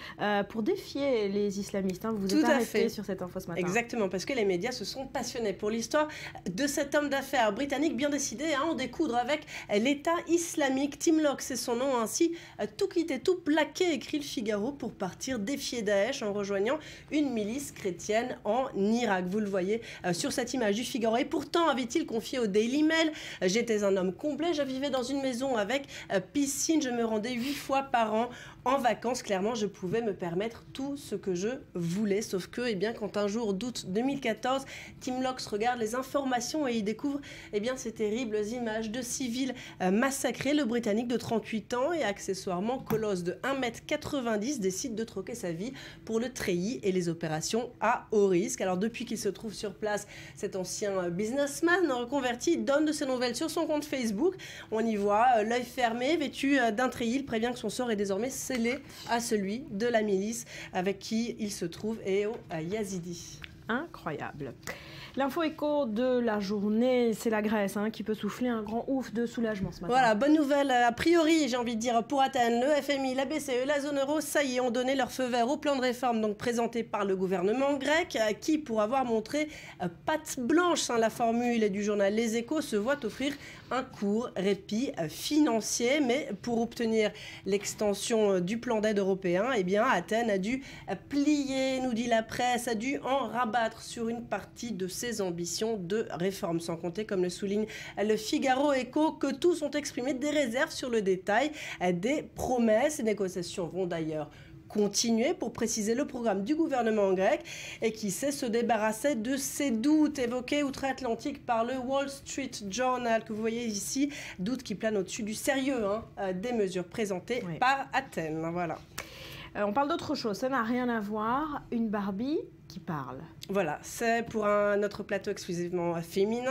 [SPEAKER 1] pour défier les islamistes. Vous vous êtes arrêté sur cette info ce matin.
[SPEAKER 11] Exactement, parce que les médias se sont passionnés pour l'histoire de cet homme d'affaires britannique bien décidé à en découdre avec l'État islamique. Tim Locke, c'est son nom, ainsi tout quitté, tout plaqué, écrit le Figaro, pour partir défier Daesh en rejoignant une milice chrétienne en Irak. Vous le voyez sur cette image du Figaro. Et pourtant, avait-il confié au Daily Mail, j'étais un homme complet, je vivais dans une maison avec piscine, je me rendais 8 fois par an en vacances. Clairement, je pouvais me permettre tout ce que je voulais. Sauf que, quand un jour d'août 2014, Tim Locke regarde les informations et il découvre ces terribles images de civils massacrés, le Britannique de 38 ans et accessoirement colosse de 1,90 m décide de troquer sa vie pour le treillis et les opérations à haut risque. Alors depuis qu'il se trouve sur place, cet ancien businessman reconverti donne de ses nouvelles sur son compte Facebook. On y voit l'œil fermé, vêtu d'un treillis. Il prévient que son sort est désormais scellé à celui de la milice avec qui il se trouve et aux Yazidis.
[SPEAKER 1] Incroyable. L'info écho de la journée, c'est la Grèce qui peut souffler un grand ouf de soulagement ce matin.
[SPEAKER 11] Voilà, bonne nouvelle a priori, j'ai envie de dire, pour Athènes. Le FMI, la BCE, la zone euro, ça y est, ont donné leur feu vert au plan de réforme donc présenté par le gouvernement grec, qui, pour avoir montré patte blanche, la formule du journal Les Échos, se voit offrir un court répit financier. Mais pour obtenir l'extension du plan d'aide européen, Athènes a dû plier, nous dit la presse, a dû en rabattre sur une partie de ses ambitions de réforme. Sans compter, comme le souligne le Figaro Écho, que tous ont exprimé des réserves sur le détail des promesses. Les négociations vont d'ailleurs continuer pour préciser le programme du gouvernement grec et qui sait se débarrasser de ces doutes évoqués outre-Atlantique par le Wall Street Journal que vous voyez ici, doutes qui planent au-dessus du sérieux des mesures présentées par Athènes. Voilà.
[SPEAKER 1] On parle d'autre chose, ça n'a rien à voir, une Barbie qui parle.
[SPEAKER 11] Voilà, c'est pour notre plateau exclusivement féminin.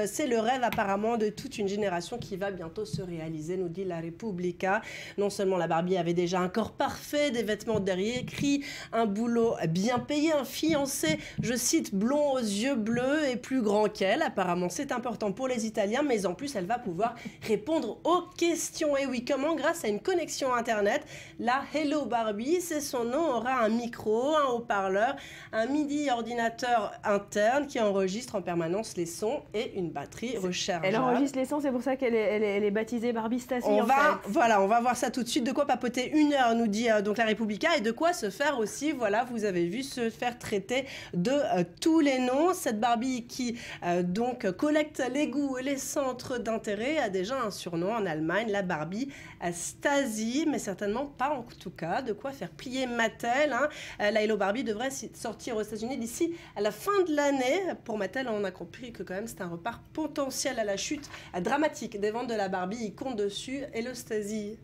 [SPEAKER 11] C'est le rêve apparemment de toute une génération qui va bientôt se réaliser, nous dit la Repubblica. Non seulement la Barbie avait déjà un corps parfait, des vêtements derrière écrits, un boulot bien payé, un fiancé, je cite, blond aux yeux bleus et plus grand qu'elle. Apparemment, c'est important pour les Italiens, mais en plus, elle va pouvoir répondre aux questions. Et oui, comment? Grâce à une connexion Internet. La Hello Barbie, c'est son nom, aura un micro, un haut-parleur, un MIDI ordinateur interne qui enregistre en permanence les sons et une batterie rechargeable.
[SPEAKER 1] Elle enregistre les sons, c'est pour ça qu'elle est baptisée Barbie Stasi.
[SPEAKER 11] Voilà, on va voir ça tout de suite. De quoi papoter 1 heure, nous dit donc la Repubblica, et de quoi se faire aussi, voilà, vous avez vu, se faire traiter de tous les noms. Cette Barbie qui donc collecte les goûts et les centres d'intérêt a déjà un surnom en Allemagne, la Barbie Stasi, mais certainement pas en tout cas de quoi faire plier Mattel. La Hello Barbie devrait sortir aux États-Unis d'ici à la fin de l'année. Pour Mattel, on a compris que quand même c'est un repart potentiel à la chute dramatique des ventes de la Barbie. Ils comptent dessus et le Stasi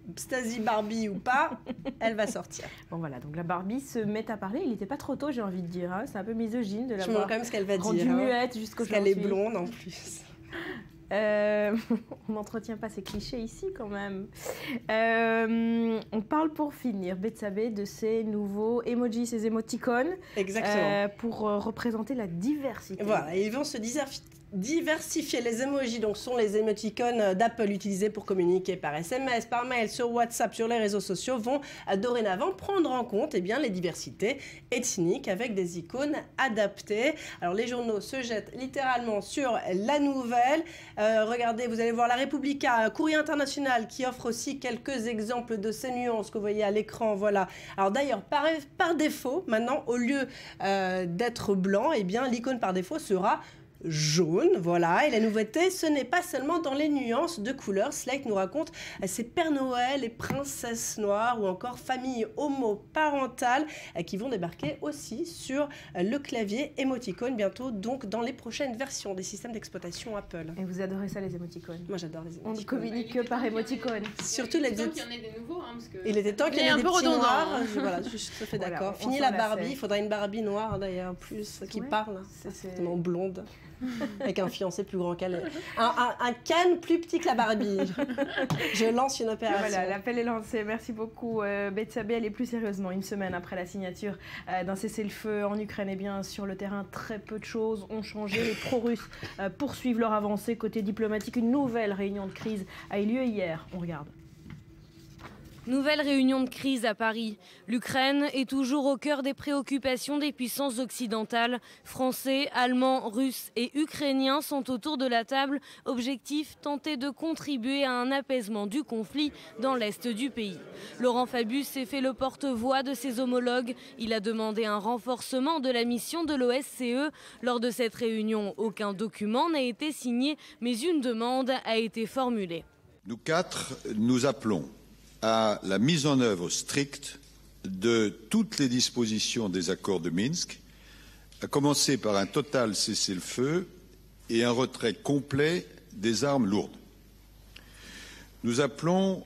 [SPEAKER 11] Barbie ou pas, elle va sortir.
[SPEAKER 1] Bon voilà, donc la Barbie se met à parler. Il n'était pas trop tôt, j'ai envie de dire. C'est un peu misogyne de la voir.
[SPEAKER 11] Je me demande quand même ce qu'elle va
[SPEAKER 1] rendue
[SPEAKER 11] dire.
[SPEAKER 1] Muette jusqu'aujourd'hui.
[SPEAKER 11] Parce qu'elle est blonde en plus.
[SPEAKER 1] On n'entretient pas ces clichés ici quand même. On parle pour finir, Betsabé, de ces nouveaux emojis, ces émoticônes.
[SPEAKER 11] Exactement.
[SPEAKER 1] Pour représenter la diversité.
[SPEAKER 11] Voilà, ils vont se diversifier. Les emojis donc sont les émoticônes d'Apple utilisés pour communiquer par SMS, par mail, sur WhatsApp, sur les réseaux sociaux, vont dorénavant prendre en compte les diversités ethniques avec des icônes adaptées. Alors les journaux se jettent littéralement sur la nouvelle. Regardez, vous allez voir la Repubblica, Courrier international qui offre aussi quelques exemples de ces nuances que vous voyez à l'écran. Voilà. Alors d'ailleurs, par défaut, maintenant, au lieu d'être blanc, l'icône par défaut sera jaune. Voilà, et la nouveauté, ce n'est pas seulement dans les nuances de couleurs. Slate nous raconte ces Pères Noël et princesses noires ou encore familles homoparentales qui vont débarquer aussi sur le clavier émoticône bientôt, donc dans les prochaines versions des systèmes d'exploitation Apple.
[SPEAKER 1] Et vous adorez ça, les émoticônes?
[SPEAKER 11] Moi, j'adore les émoticônes.
[SPEAKER 1] On ne communique que par émoticônes.
[SPEAKER 11] Surtout les
[SPEAKER 12] Il y en ait des nouveaux, parce que...
[SPEAKER 11] Il était temps qu'il y ait
[SPEAKER 12] un
[SPEAKER 11] des
[SPEAKER 12] peu
[SPEAKER 11] petits
[SPEAKER 12] redondant.
[SPEAKER 11] noirs. Voilà, je suis tout à fait d'accord.
[SPEAKER 1] Voilà,
[SPEAKER 11] Fini la Barbie, il faudra une Barbie noire d'ailleurs, plus, qui parle.
[SPEAKER 1] C'est
[SPEAKER 11] blonde. Avec un fiancé plus grand qu'elle. Un Ken plus petit que la Barbie. Je lance une opération.
[SPEAKER 1] Voilà, l'appel est lancé. Merci beaucoup, Betsabé. Et plus sérieusement, une semaine après la signature d'un cessez-le-feu en Ukraine, eh bien, sur le terrain, très peu de choses ont changé. Les pro-russes poursuivent leur avancée. Côté diplomatique, une nouvelle réunion de crise a eu lieu hier. On regarde.
[SPEAKER 8] Nouvelle réunion de crise à Paris. L'Ukraine est toujours au cœur des préoccupations des puissances occidentales. Français, Allemands, Russes et Ukrainiens sont autour de la table. Objectif, tenter de contribuer à un apaisement du conflit dans l'est du pays. Laurent Fabius s'est fait le porte-voix de ses homologues. Il a demandé un renforcement de la mission de l'OSCE. Lors de cette réunion, aucun document n'a été signé, mais une demande a été formulée.
[SPEAKER 13] Nous quatre, nous appelons à la mise en œuvre stricte de toutes les dispositions des accords de Minsk, à commencer par un total cessez-le-feu et un retrait complet des armes lourdes. Nous appelons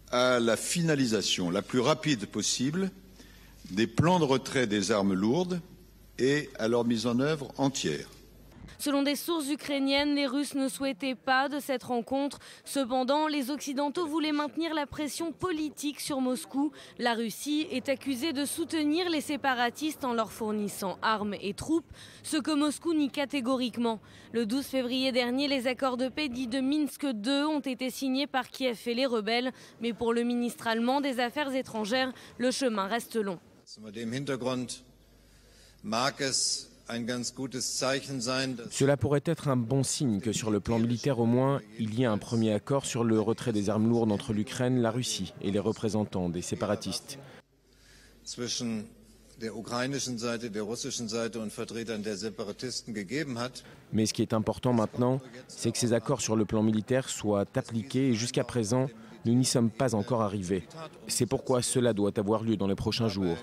[SPEAKER 13] à la finalisation la plus rapide possible des plans de retrait des armes lourdes et à leur mise en œuvre entière.
[SPEAKER 8] Selon des sources ukrainiennes, les Russes ne souhaitaient pas de cette rencontre. Cependant, les Occidentaux voulaient maintenir la pression politique sur Moscou. La Russie est accusée de soutenir les séparatistes en leur fournissant armes et troupes, ce que Moscou nie catégoriquement. Le 12 février dernier, les accords de paix dits de Minsk II ont été signés par Kiev et les rebelles. Mais pour le ministre allemand des Affaires étrangères, le chemin reste long.
[SPEAKER 2] Cela pourrait être un bon signe que sur le plan militaire au moins, il y ait un premier accord sur le retrait des armes lourdes entre l'Ukraine, la Russie et les représentants des séparatistes. Mais ce qui est important maintenant, c'est que ces accords sur le plan militaire soient appliqués et jusqu'à présent, nous n'y sommes pas encore arrivés. C'est pourquoi cela doit avoir lieu dans les prochains jours.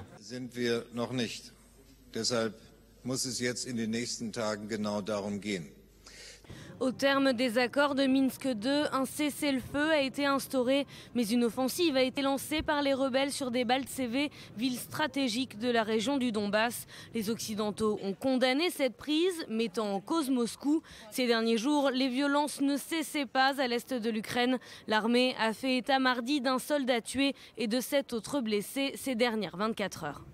[SPEAKER 8] Au terme des accords de Minsk II, un cessez-le-feu a été instauré, mais une offensive a été lancée par les rebelles sur des Baltsevé, ville stratégique de la région du Donbass. Les Occidentaux ont condamné cette prise, mettant en cause Moscou. Ces derniers jours, les violences ne cessaient pas à l'est de l'Ukraine. L'armée a fait état mardi d'un soldat tué et de 7 autres blessés ces dernières 24 heures.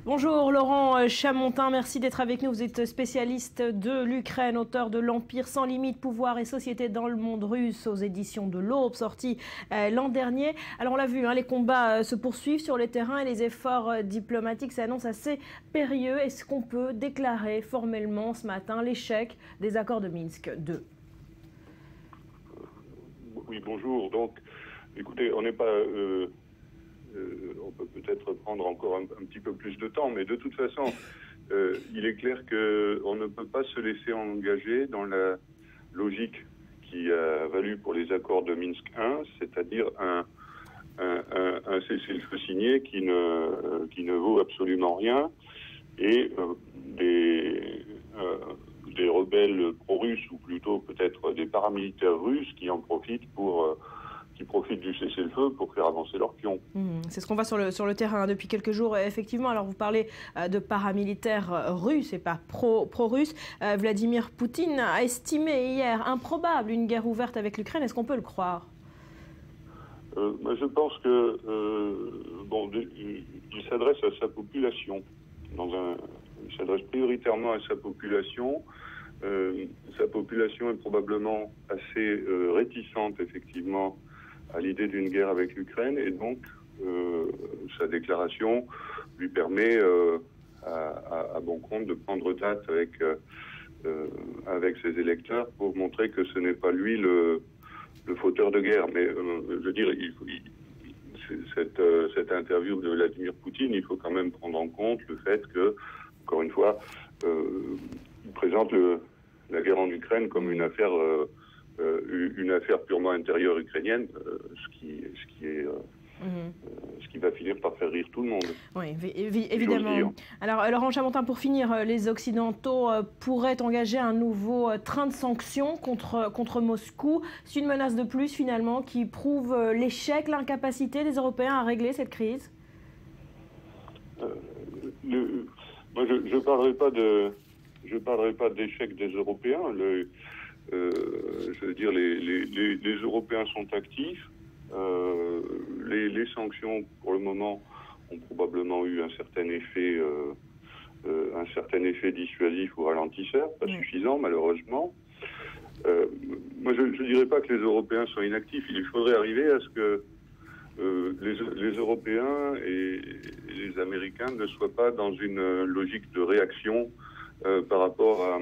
[SPEAKER 1] Bonjour Laurent Chamontin, merci d'être avec nous. Vous êtes spécialiste de l'Ukraine, auteur de l'Empire sans limite, pouvoir et société dans le monde russe aux éditions de l'Aube, sorti l'an dernier. Alors on l'a vu, les combats se poursuivent sur les terrains et les efforts diplomatiques s'annoncent assez périlleux. Est-ce qu'on peut déclarer formellement ce matin l'échec des accords de Minsk II?
[SPEAKER 14] Oui, bonjour. Donc, écoutez, on n'est pas... on peut peut-être prendre encore un petit peu plus de temps, mais de toute façon, il est clair qu'on ne peut pas se laisser engager dans la logique qui a valu pour les accords de Minsk I, c'est-à-dire un cessez-le-feu signé qui ne vaut absolument rien, et des rebelles pro-russes, ou plutôt peut-être des paramilitaires russes qui en profitent qui profitent du cessez-le-feu pour faire avancer leurs pions.
[SPEAKER 1] C'est ce qu'on voit sur le terrain depuis quelques jours, effectivement. Alors vous parlez de paramilitaires russes et pas pro-russes. Vladimir Poutine a estimé hier improbable une guerre ouverte avec l'Ukraine. Est-ce qu'on peut le croire?
[SPEAKER 14] Je pense que il s'adresse à sa population. Il s'adresse prioritairement à sa population. Sa population est probablement assez réticente, effectivement, à l'idée d'une guerre avec l'Ukraine, et donc sa déclaration lui permet à bon compte de prendre date avec ses électeurs pour montrer que ce n'est pas lui le fauteur de guerre. Mais je veux dire, cette interview de Vladimir Poutine, il faut quand même prendre en compte le fait que, encore une fois, présente la guerre en Ukraine comme une affaire purement intérieure ukrainienne, ce qui va finir par faire rire tout le monde.
[SPEAKER 1] Oui, évidemment. Alors, Laurent Chamontin, pour finir, les Occidentaux pourraient engager un nouveau train de sanctions contre Moscou. C'est une menace de plus, finalement, qui prouve l'échec, l'incapacité des Européens à régler cette crise.
[SPEAKER 14] Moi, je ne parlerai pas d'échec des Européens. Je veux dire, les Européens sont actifs. Les sanctions, pour le moment, ont probablement eu un certain effet dissuasif ou ralentisseur, pas suffisant malheureusement. Moi, je ne dirais pas que les Européens sont inactifs. Il faudrait arriver à ce que les Européens et les Américains ne soient pas dans une logique de réaction par rapport à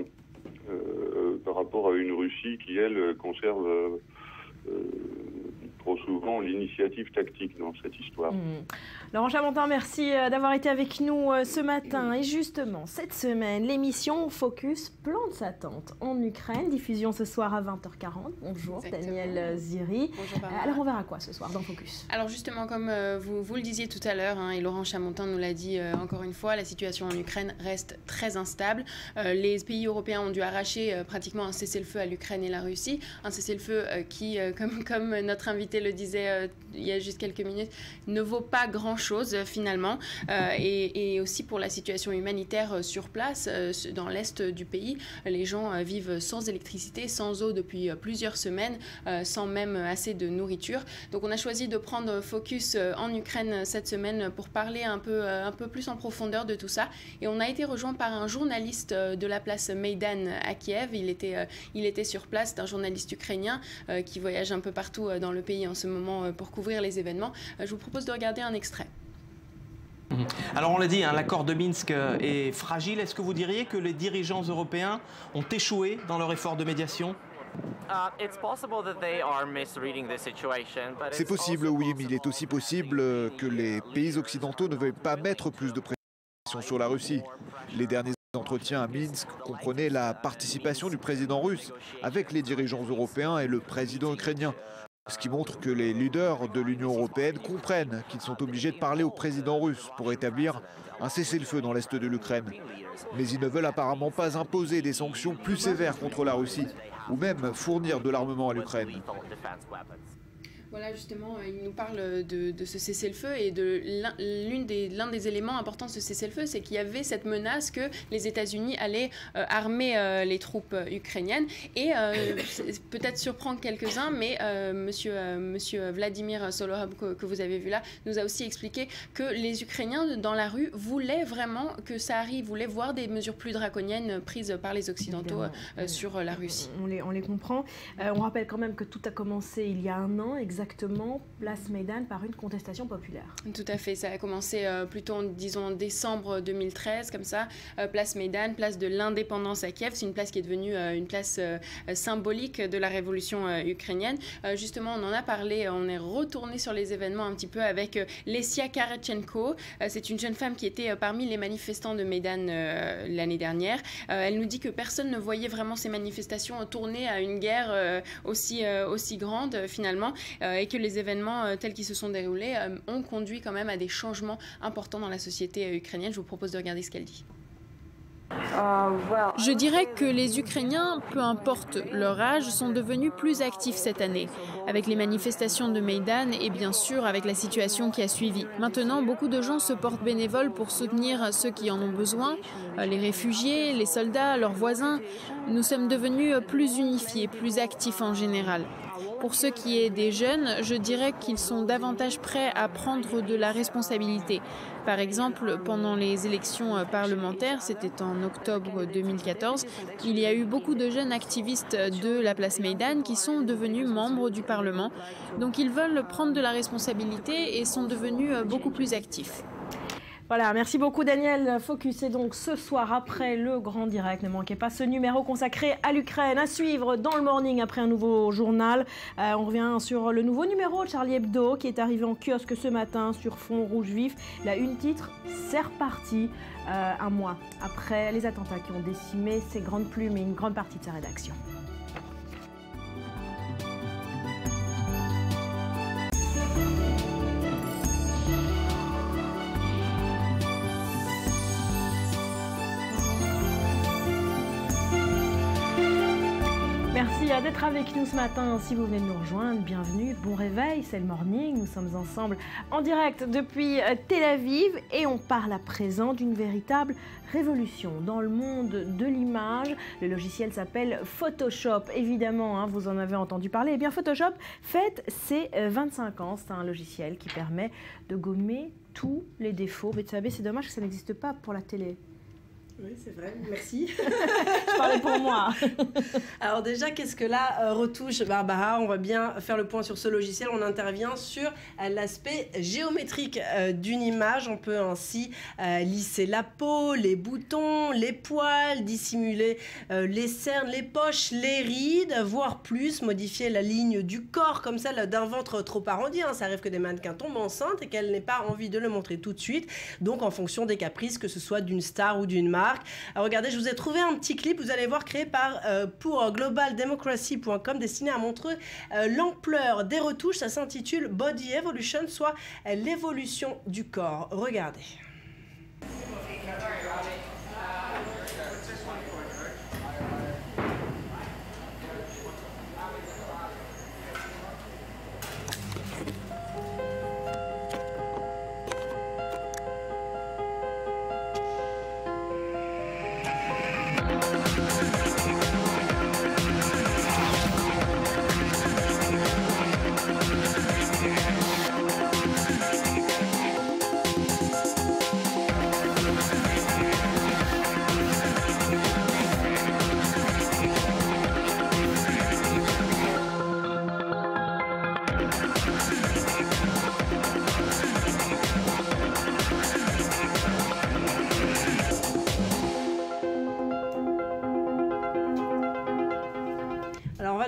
[SPEAKER 14] une Russie qui, elle, conserve trop souvent l'initiative tactique dans cette histoire.
[SPEAKER 1] Laurent Chamontin, merci d'avoir été avec nous ce matin. Et justement, cette semaine, l'émission Focus plante sa tente en Ukraine. Diffusion ce soir à 20h40. Bonjour. Exactement. Daniel Ziri.
[SPEAKER 12] Bonjour,
[SPEAKER 1] alors on verra quoi ce soir dans Focus?
[SPEAKER 12] Alors justement, comme vous le disiez tout à l'heure, et Laurent Chamontin nous l'a dit encore une fois, la situation en Ukraine reste très instable. Les pays européens ont dû arracher pratiquement un cessez-le-feu à l'Ukraine et la Russie. Un cessez-le-feu qui, comme notre invité le disait il y a juste quelques minutes, ne vaut pas grand-chose finalement. Et aussi pour la situation humanitaire sur place, dans l'est du pays, les gens vivent sans électricité, sans eau depuis plusieurs semaines, sans même assez de nourriture. Donc on a choisi de prendre focus en Ukraine cette semaine pour parler un peu plus en profondeur de tout ça. Et on a été rejoint par un journaliste de la place Maïdan à Kiev. Il était sur place, un journaliste ukrainien qui voyage un peu partout dans le pays en ce moment pour couvrir les événements. Je vous propose de regarder un extrait.
[SPEAKER 15] Alors on l'a dit, l'accord de Minsk est fragile. Est-ce que vous diriez que les dirigeants européens ont échoué dans leur effort de médiation ?
[SPEAKER 16] C'est possible, oui, mais il est aussi possible que les pays occidentaux ne veuillent pas mettre plus de pression sur la Russie. Les derniers entretiens à Minsk comprenaient la participation du président russe avec les dirigeants européens et le président ukrainien. Ce qui montre que les leaders de l'Union européenne comprennent qu'ils sont obligés de parler au président russe pour établir un cessez-le-feu dans l'est de l'Ukraine. Mais ils ne veulent apparemment pas imposer des sanctions plus sévères contre la Russie, ou même fournir de l'armement à l'Ukraine.
[SPEAKER 12] Voilà, justement, il nous parle de ce cessez-le-feu et de l'un des éléments importants de ce cessez-le-feu, c'est qu'il y avait cette menace que les États-Unis allaient armer les troupes ukrainiennes. Et peut-être surprendre quelques-uns, mais monsieur Vladimir Solovhov, que vous avez vu là, nous a aussi expliqué que les Ukrainiens dans la rue voulaient vraiment que ça arrive, voulaient voir des mesures plus draconiennes prises par les Occidentaux sur la Russie.
[SPEAKER 1] On les comprend. On rappelle quand même que tout a commencé il y a un an, exactement, place Maïdan, par une contestation populaire.
[SPEAKER 12] Tout à fait, ça a commencé plutôt, disons, en décembre 2013, comme ça, place Maïdan, place de l'indépendance à Kiev. C'est une place qui est devenue une place symbolique de la révolution ukrainienne. Justement, on en a parlé, on est retourné sur les événements un petit peu avec Lesia Karatchenko. C'est une jeune femme qui était parmi les manifestants de Maïdan l'année dernière. Elle nous dit que personne ne voyait vraiment ces manifestations tourner à une guerre aussi grande, finalement. Et que les événements tels qu'ils se sont déroulés ont conduit quand même à des changements importants dans la société ukrainienne. Je vous propose de regarder ce qu'elle dit.
[SPEAKER 17] Je dirais que les Ukrainiens, peu importe leur âge, sont devenus plus actifs cette année, avec les manifestations de Maïdan et bien sûr avec la situation qui a suivi. Maintenant, beaucoup de gens se portent bénévoles pour soutenir ceux qui en ont besoin, les réfugiés, les soldats, leurs voisins. Nous sommes devenus plus unifiés, plus actifs en général. Pour ce qui est des jeunes, je dirais qu'ils sont davantage prêts à prendre de la responsabilité. Par exemple, pendant les élections parlementaires, c'était en octobre 2014, il y a eu beaucoup de jeunes activistes de la place Maïdan qui sont devenus membres du Parlement. Donc ils veulent prendre de la responsabilité et sont devenus beaucoup plus actifs.
[SPEAKER 1] Voilà, merci beaucoup Daniel. Focus est donc ce soir après le grand direct. Ne manquez pas ce numéro consacré à l'Ukraine. À suivre dans le morning après un nouveau journal. On revient sur le nouveau numéro de Charlie Hebdo qui est arrivé en kiosque ce matin sur fond rouge vif. La une titre, c'est reparti. Un mois après les attentats qui ont décimé ses grandes plumes et une grande partie de sa rédaction. Merci d'être avec nous ce matin. Si vous venez de nous rejoindre, bienvenue, bon réveil, c'est le morning. Nous sommes ensemble en direct depuis Tel Aviv et on parle à présent d'une véritable révolution dans le monde de l'image. Le logiciel s'appelle Photoshop, évidemment, vous en avez entendu parler. Eh bien, Photoshop fête ses 25 ans. C'est un logiciel qui permet de gommer tous les défauts. Mais tu sais, c'est dommage que ça n'existe pas pour la télé.
[SPEAKER 11] Oui, c'est vrai, merci.
[SPEAKER 1] Je parlais pour moi.
[SPEAKER 11] Alors déjà, qu'est-ce que la retouche, Barbara? On va bien faire le point sur ce logiciel. On intervient sur l'aspect géométrique d'une image. On peut ainsi lisser la peau, les boutons, les poils, dissimuler les cernes, les poches, les rides, voire plus, modifier la ligne du corps comme celle d'un ventre trop arrondi. Ça arrive que des mannequins tombent enceintes et qu'elles n'aient pas envie de le montrer tout de suite. Donc en fonction des caprices, que ce soit d'une star ou d'une marque. Alors, regardez, je vous ai trouvé un petit clip, vous allez voir, créé pour globaldemocracy.com, destiné à montrer l'ampleur des retouches. Ça s'intitule Body Evolution, soit l'évolution du corps. Regardez.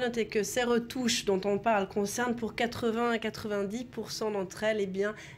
[SPEAKER 11] Notez que ces retouches dont on parle concernent pour 80 à 90% d'entre elles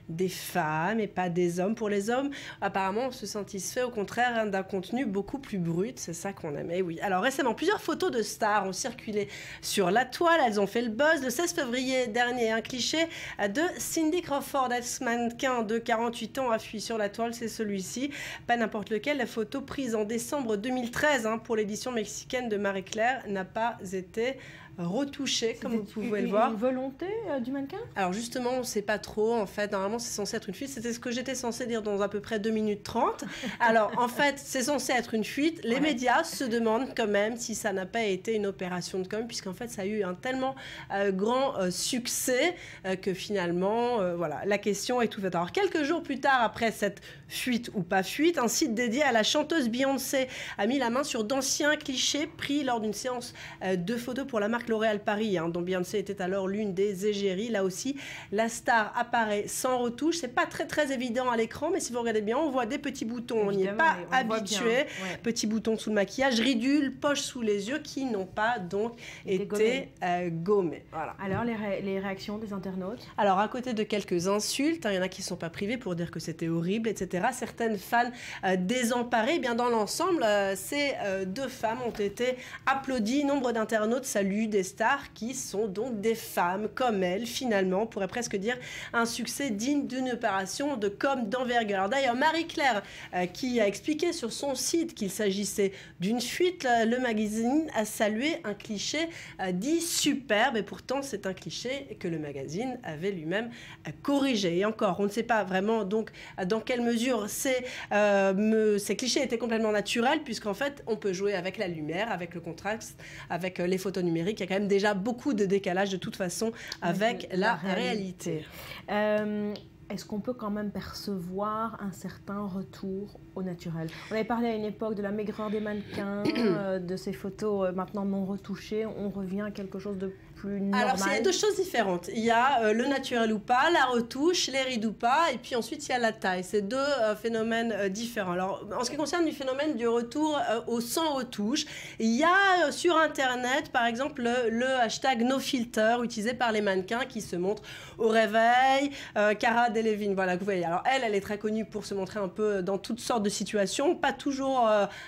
[SPEAKER 11] des femmes et pas des hommes. Pour les hommes, apparemment, on se satisfait au contraire d'un contenu beaucoup plus brut. C'est ça qu'on aime. Et oui. Alors récemment, plusieurs photos de stars ont circulé sur la toile. Elles ont fait le buzz. Le 16 février dernier, un cliché de Cindy Crawford, ex-mannequin de 48 ans, a fui sur la toile. C'est celui-ci. Pas n'importe lequel. La photo prise en décembre 2013 pour l'édition mexicaine de Marie-Claire n'a pas été retouché, comme vous pouvez le voir.
[SPEAKER 1] Une volonté du mannequin?
[SPEAKER 11] Alors justement, on ne sait pas trop. En fait, normalement, c'est censé être une fuite. C'était ce que j'étais censée dire dans à peu près 2 minutes 30. Alors, en fait, c'est censé être une fuite. Les médias se demandent quand même si ça n'a pas été une opération de com, puisqu'en fait, ça a eu un tellement grand succès que finalement, voilà, la question est tout faite. Alors, quelques jours plus tard, après cette fuite ou pas fuite, un site dédié à la chanteuse Beyoncé a mis la main sur d'anciens clichés pris lors d'une séance de photos pour la marque L'Oréal Paris, dont Beyoncé était alors l'une des égéries. Là aussi, la star apparaît sans retouche. C'est pas très évident à l'écran, mais si vous regardez bien, on voit des petits boutons. On n'y est pas habitué. Ouais. Petits boutons sous le maquillage, ridules, poches sous les yeux qui n'ont pas donc été gommés. Voilà.
[SPEAKER 1] Alors, les réactions des internautes?
[SPEAKER 11] Alors, à côté de quelques insultes, il y en a qui ne sont pas privés pour dire que c'était horrible, etc. Certaines fans désemparées, bien dans l'ensemble, ces deux femmes ont été applaudies. Nombre d'internautes saluent des stars qui sont donc des femmes comme elles, finalement, on pourrait presque dire un succès digne d'une opération de com d'envergure. Alors d'ailleurs, Marie-Claire, qui a expliqué sur son site qu'il s'agissait d'une fuite, le magazine a salué un cliché dit superbe, et pourtant c'est un cliché que le magazine avait lui-même corrigé. Et encore, on ne sait pas vraiment donc dans quelle mesure ces clichés étaient complètement naturels, puisqu'en fait, on peut jouer avec la lumière, avec le contraste, avec les photos numériques. Il y a quand même déjà beaucoup de décalage de toute façon avec la réalité.
[SPEAKER 1] est-ce qu'on peut quand même percevoir un certain retour au naturel? On avait parlé à une époque de la maigreur des mannequins, de ces photos maintenant non retouchées. On revient à quelque chose de plus normal.
[SPEAKER 11] Alors, il y a deux choses différentes. Il y a le naturel ou pas, la retouche, les rides ou pas, et puis ensuite, il y a la taille. C'est deux phénomènes différents. Alors, en ce qui concerne le phénomène du retour au sans retouche, il y a sur Internet, par exemple, le hashtag NoFilter utilisé par les mannequins qui se montrent au réveil. Cara Delevingne, voilà, vous voyez. Alors, elle est très connue pour se montrer un peu dans toutes sortes de situations, pas toujours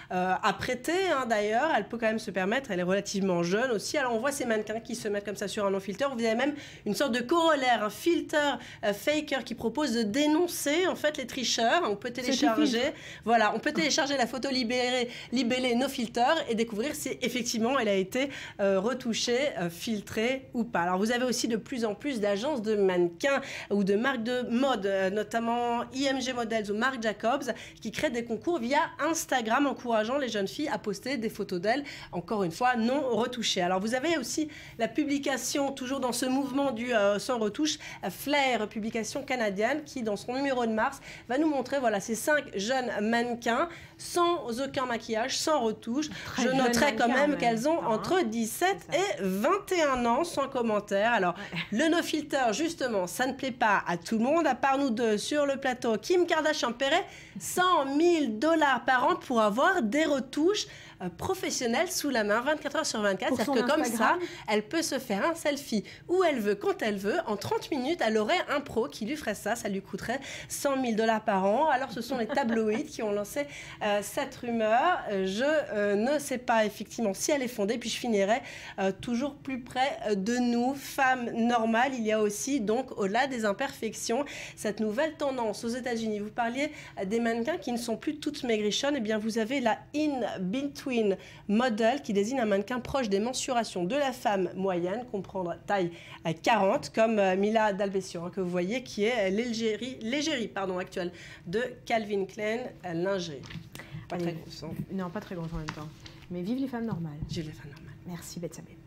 [SPEAKER 11] apprêtée, hein, d'ailleurs. Elle peut quand même se permettre, elle est relativement jeune aussi. Alors, on voit ces mannequins qui se mettent comme ça sur un non-filter. Vous avez même une sorte de corollaire, un filter faker qui propose de dénoncer en fait les tricheurs. On peut télécharger, voilà, on peut télécharger la photo libellée no filter et découvrir si effectivement elle a été retouchée, filtrée ou pas. Alors vous avez aussi de plus en plus d'agences de mannequins ou de marques de mode, notamment IMG Models ou Marc Jacobs, qui créent des concours via Instagram, encourageant les jeunes filles à poster des photos d'elles, encore une fois non retouchées. Alors vous avez aussi la publication, toujours dans ce mouvement du sans retouche, Flair, publication canadienne, qui dans son numéro de mars va nous montrer voilà, ces 5 jeunes mannequins sans aucun maquillage, sans retouche. Je noterai quand même qu'elles ont entre 17 et 21 ans, sans commentaire. Alors, le no-filter, justement, ça ne plaît pas à tout le monde, à part nous deux sur le plateau. Kim Kardashian paierait $100 000 par an pour avoir des retouches professionnelle sous la main, 24 heures sur 24. C'est-à-dire que comme ça, elle peut se faire un selfie où elle veut, quand elle veut. En 30 minutes, elle aurait un pro qui lui ferait ça. Ça lui coûterait $100 000 par an. Alors, ce sont les tabloïds qui ont lancé cette rumeur. Je ne sais pas effectivement si elle est fondée. Puis je finirai toujours plus près de nous, femmes normales. Il y a aussi, donc, au-delà des imperfections, cette nouvelle tendance aux États-Unis. Vous parliez des mannequins qui ne sont plus toutes maigrichonnes. Eh bien, vous avez la in-between model qui désigne un mannequin proche des mensurations de la femme moyenne, comprendre taille 40, comme Mila D'Albesio, hein, que vous voyez, qui est l'égérie actuelle de Calvin Klein lingerie. Pas très grosse. Hein. Non, pas très grosse en même temps. Mais vive les femmes normales. Vive les femmes normales. Merci Bethsabée.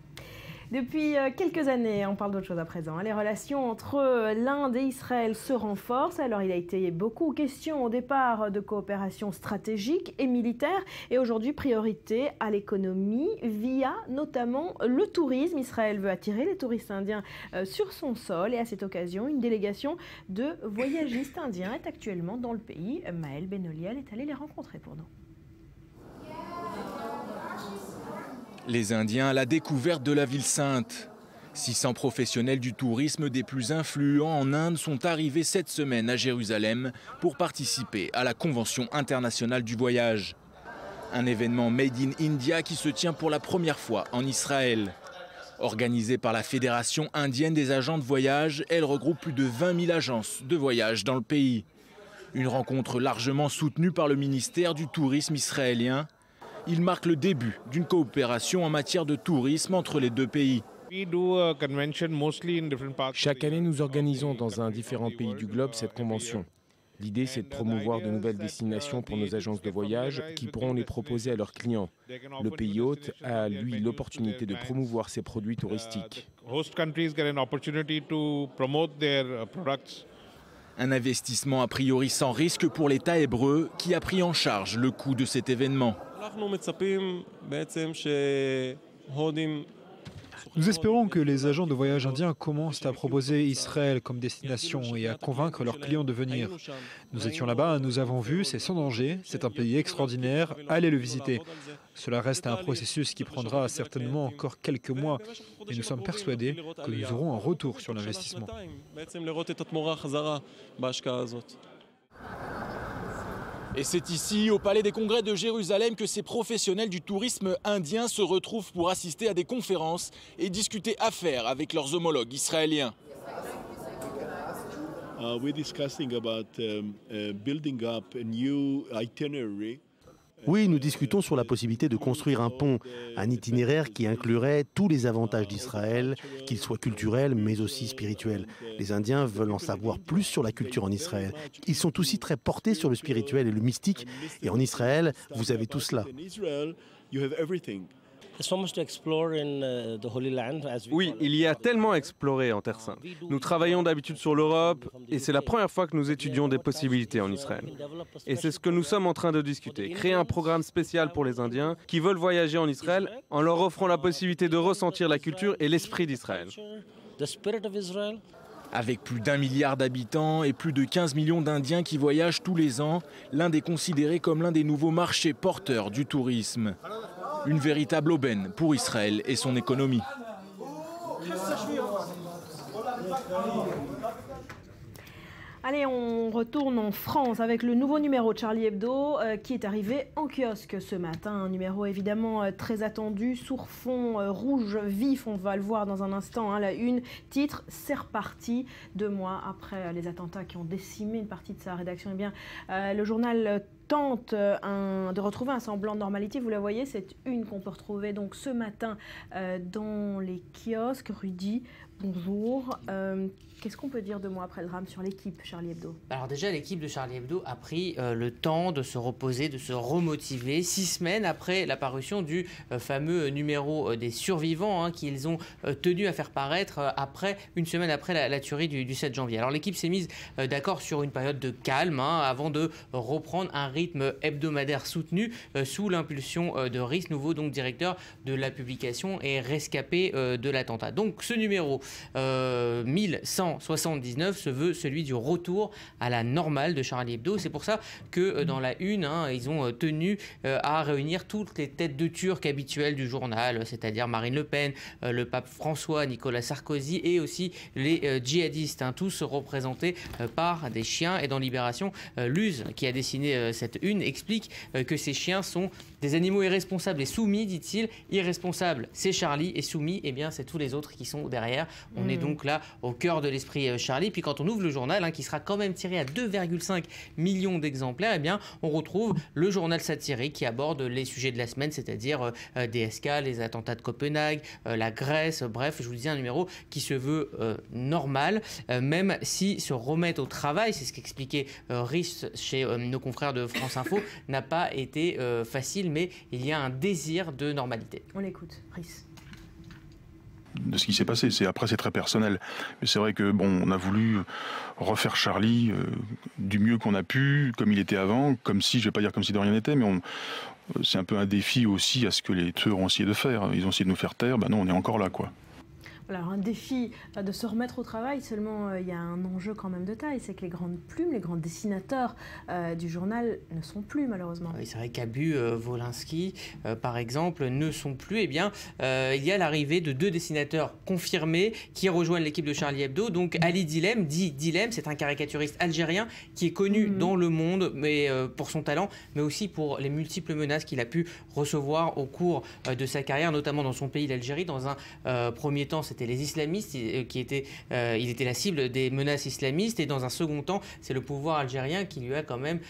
[SPEAKER 1] Depuis quelques années, on parle d'autre chose à présent, les relations entre l'Inde et Israël se renforcent. Alors il a été beaucoup question au départ de coopération stratégique et militaire et aujourd'hui priorité à l'économie via notamment le tourisme. Israël veut attirer les touristes indiens sur son sol et à cette occasion, une délégation de voyagistes indiens est actuellement dans le pays. Maëlle Benoliel est allée les rencontrer pour nous.
[SPEAKER 18] Les Indiens à la découverte de la ville sainte. 600 professionnels du tourisme des plus influents en Inde sont arrivés cette semaine à Jérusalem pour participer à la Convention internationale du voyage. Un événement Made in India qui se tient pour la première fois en Israël. Organisée par la Fédération indienne des agents de voyage, elle regroupe plus de 20 000 agences de voyage dans le pays. Une rencontre largement soutenue par le ministère du Tourisme israélien. Il marque le début d'une coopération en matière de tourisme entre les deux pays.
[SPEAKER 2] Chaque année, nous organisons dans un différent pays du globe cette convention. L'idée, c'est de promouvoir de nouvelles destinations pour nos agences de voyage qui pourront les proposer à leurs clients. Le pays hôte a, lui, l'opportunité de promouvoir ses produits touristiques.
[SPEAKER 18] Un investissement a priori sans risque pour l'État hébreu qui a pris en charge le coût de cet événement.
[SPEAKER 19] Nous espérons que les agents de voyage indiens commencent à proposer Israël comme destination et à convaincre leurs clients de venir. Nous étions là-bas, nous avons vu, c'est sans danger, c'est un pays extraordinaire, allez le visiter. Cela reste un processus qui prendra certainement encore quelques mois, mais nous sommes persuadés que nous aurons un retour sur l'investissement.
[SPEAKER 18] Et c'est ici, au Palais des Congrès de Jérusalem, que ces professionnels du tourisme indien se retrouvent pour assister à des conférences et discuter affaires avec leurs homologues israéliens.
[SPEAKER 9] Oui, nous discutons sur la possibilité de construire un pont, un itinéraire qui inclurait tous les avantages d'Israël, qu'ils soient culturels mais aussi spirituels. Les Indiens veulent en savoir plus sur la culture en Israël. Ils sont aussi très portés sur le spirituel et le mystique. Et en Israël, vous avez tout cela.
[SPEAKER 20] Oui, il y a tellement à explorer en Terre Sainte. Nous travaillons d'habitude sur l'Europe et c'est la première fois que nous étudions des possibilités en Israël. Et c'est ce que nous sommes en train de discuter. Créer un programme spécial pour les Indiens qui veulent voyager en Israël en leur offrant la possibilité de ressentir la culture et l'esprit d'Israël.
[SPEAKER 18] Avec plus d'1 milliard d'habitants et plus de 15 millions d'Indiens qui voyagent tous les ans, l'Inde est considérée comme l'un des nouveaux marchés porteurs du tourisme. Une véritable aubaine pour Israël et son économie.
[SPEAKER 1] Allez, on retourne en France avec le nouveau numéro de Charlie Hebdo qui est arrivé en kiosque ce matin. Un numéro évidemment très attendu, sur fond rouge vif, on va le voir dans un instant. Hein, la une, titre, c'est reparti. 2 mois après les attentats qui ont décimé une partie de sa rédaction, eh bien, le journal tente de retrouver un semblant de normalité. Vous la voyez, c'est une qu'on peut retrouver donc ce matin dans les kiosques. Rudy, bonjour. Qu'est-ce qu'on peut dire 2 mois après le drame sur l'équipe Charlie Hebdo?
[SPEAKER 21] Alors déjà, l'équipe de Charlie Hebdo a pris le temps de se reposer, de se remotiver. 6 semaines après la parution du fameux numéro des survivants hein, qu'ils ont tenu à faire paraître une semaine après la tuerie du 7 janvier. Alors l'équipe s'est mise d'accord sur une période de calme hein, avant de reprendre un rythme hebdomadaire soutenu sous l'impulsion de Rhys, nouveau donc directeur de la publication et rescapé de l'attentat. Donc ce numéro 1179 se veut celui du retour à la normale de Charlie Hebdo. C'est pour ça que dans la une, hein, ils ont tenu à réunir toutes les têtes de Turcs habituelles du journal, c'est-à-dire Marine Le Pen, le pape François, Nicolas Sarkozy et aussi les djihadistes, hein, tous représentés par des chiens. Et dans Libération, Luz, qui a dessiné cette une, explique que ces chiens sont des animaux irresponsables et soumis, dit-il. Irresponsable, c'est Charlie, et soumis, eh bien, c'est tous les autres qui sont derrière. On est donc là au cœur de l'esprit Charlie. Puis quand on ouvre le journal, hein, qui sera quand même tiré à 2,5 millions d'exemplaires, eh bien, on retrouve le journal satirique qui aborde les sujets de la semaine, c'est-à-dire DSK, les attentats de Copenhague, la Grèce, bref, je vous disais un numéro qui se veut normal, même si se remettre au travail, c'est ce qu'expliquait Rhys chez nos confrères de France Info, n'a pas été facile, mais il y a un désir de normalité.
[SPEAKER 1] On l'écoute, Rhys.
[SPEAKER 22] De ce qui s'est passé. Après, c'est très personnel. Mais c'est vrai que bon, on a voulu refaire Charlie du mieux qu'on a pu, comme il était avant, comme si, je vais pas dire comme si de rien n'était, mais c'est un peu un défi aussi à ce que les tueurs ont essayé de faire. Ils ont essayé de nous faire taire, ben non, on est encore là, quoi.
[SPEAKER 1] Alors un défi de se remettre au travail, seulement il y a un enjeu quand même de taille, c'est que les grandes plumes, les grands dessinateurs du journal ne sont plus malheureusement.
[SPEAKER 21] Oui, c'est vrai qu'Abu Wolinski, par exemple, ne sont plus. Eh bien, il y a l'arrivée de 2 dessinateurs confirmés qui rejoignent l'équipe de Charlie Hebdo. Donc Ali Dilem, dit Dilem, c'est un caricaturiste algérien qui est connu dans le monde mais, pour son talent, mais aussi pour les multiples menaces qu'il a pu recevoir au cours de sa carrière, notamment dans son pays, l'Algérie. Dans un premier temps, c'était les islamistes il était la cible des menaces islamistes, et dans un second temps c'est le pouvoir algérien qui lui a quand même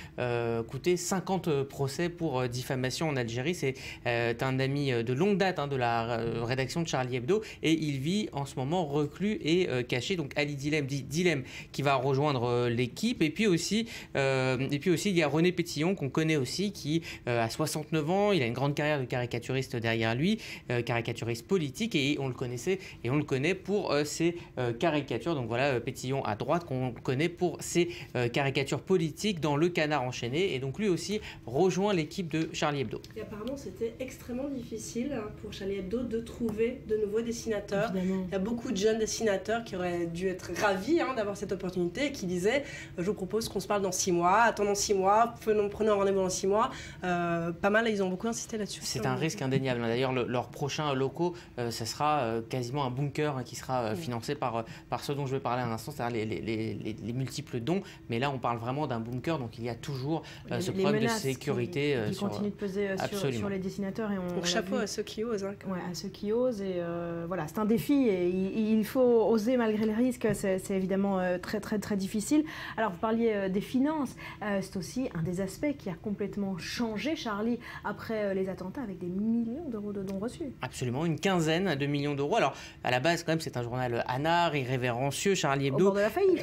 [SPEAKER 21] coûté 50 procès pour diffamation en Algérie. C'est un ami de longue date hein, de la rédaction de Charlie Hebdo, et il vit en ce moment reclus et caché. Donc Ali Dilem, dit Dilem, qui va rejoindre l'équipe. Et puis aussi il y a René Pétillon qu'on connaît aussi, qui a 69 ans, il a une grande carrière de caricaturiste derrière lui, caricaturiste politique, et on le connaissait et on le connaît pour ses caricatures. Donc voilà, Pétillon à droite, qu'on connaît pour ses caricatures politiques dans Le Canard enchaîné, et donc lui aussi rejoint l'équipe de Charlie Hebdo.
[SPEAKER 11] Et apparemment c'était extrêmement difficile pour Charlie Hebdo de trouver de nouveaux dessinateurs. Évidemment. Il y a beaucoup de jeunes dessinateurs qui auraient dû être ravis hein, d'avoir cette opportunité, et qui disaient je vous propose qu'on se parle dans 6 mois, attendons 6 mois, prenons un rendez-vous dans 6 mois. Pas mal, ils ont beaucoup insisté là-dessus.
[SPEAKER 21] C'est un risque indéniable. D'ailleurs, leurs prochains locaux, ça sera quasiment un bunker qui sera financé par ceux dont je vais parler un instant, c'est-à-dire les multiples dons. Mais là, on parle vraiment d'un bunker, donc il y a toujours ce problème de sécurité.
[SPEAKER 1] Qui continue de peser sur les dessinateurs. Et
[SPEAKER 11] pour chapeau à ceux qui osent. Hein,
[SPEAKER 1] ouais, à ceux qui osent. Et voilà, c'est un défi, et il faut oser malgré les risques. C'est évidemment très, très, très difficile. Alors, vous parliez des finances. C'est aussi un des aspects qui a complètement changé, Charlie, après les attentats, avec des millions d'euros de dons reçus.
[SPEAKER 21] Absolument, une quinzaine de millions d'euros. Alors, à la base, quand même, c'est un journal anard, irrévérencieux, Charlie Hebdo.
[SPEAKER 1] Au bord de la faillite.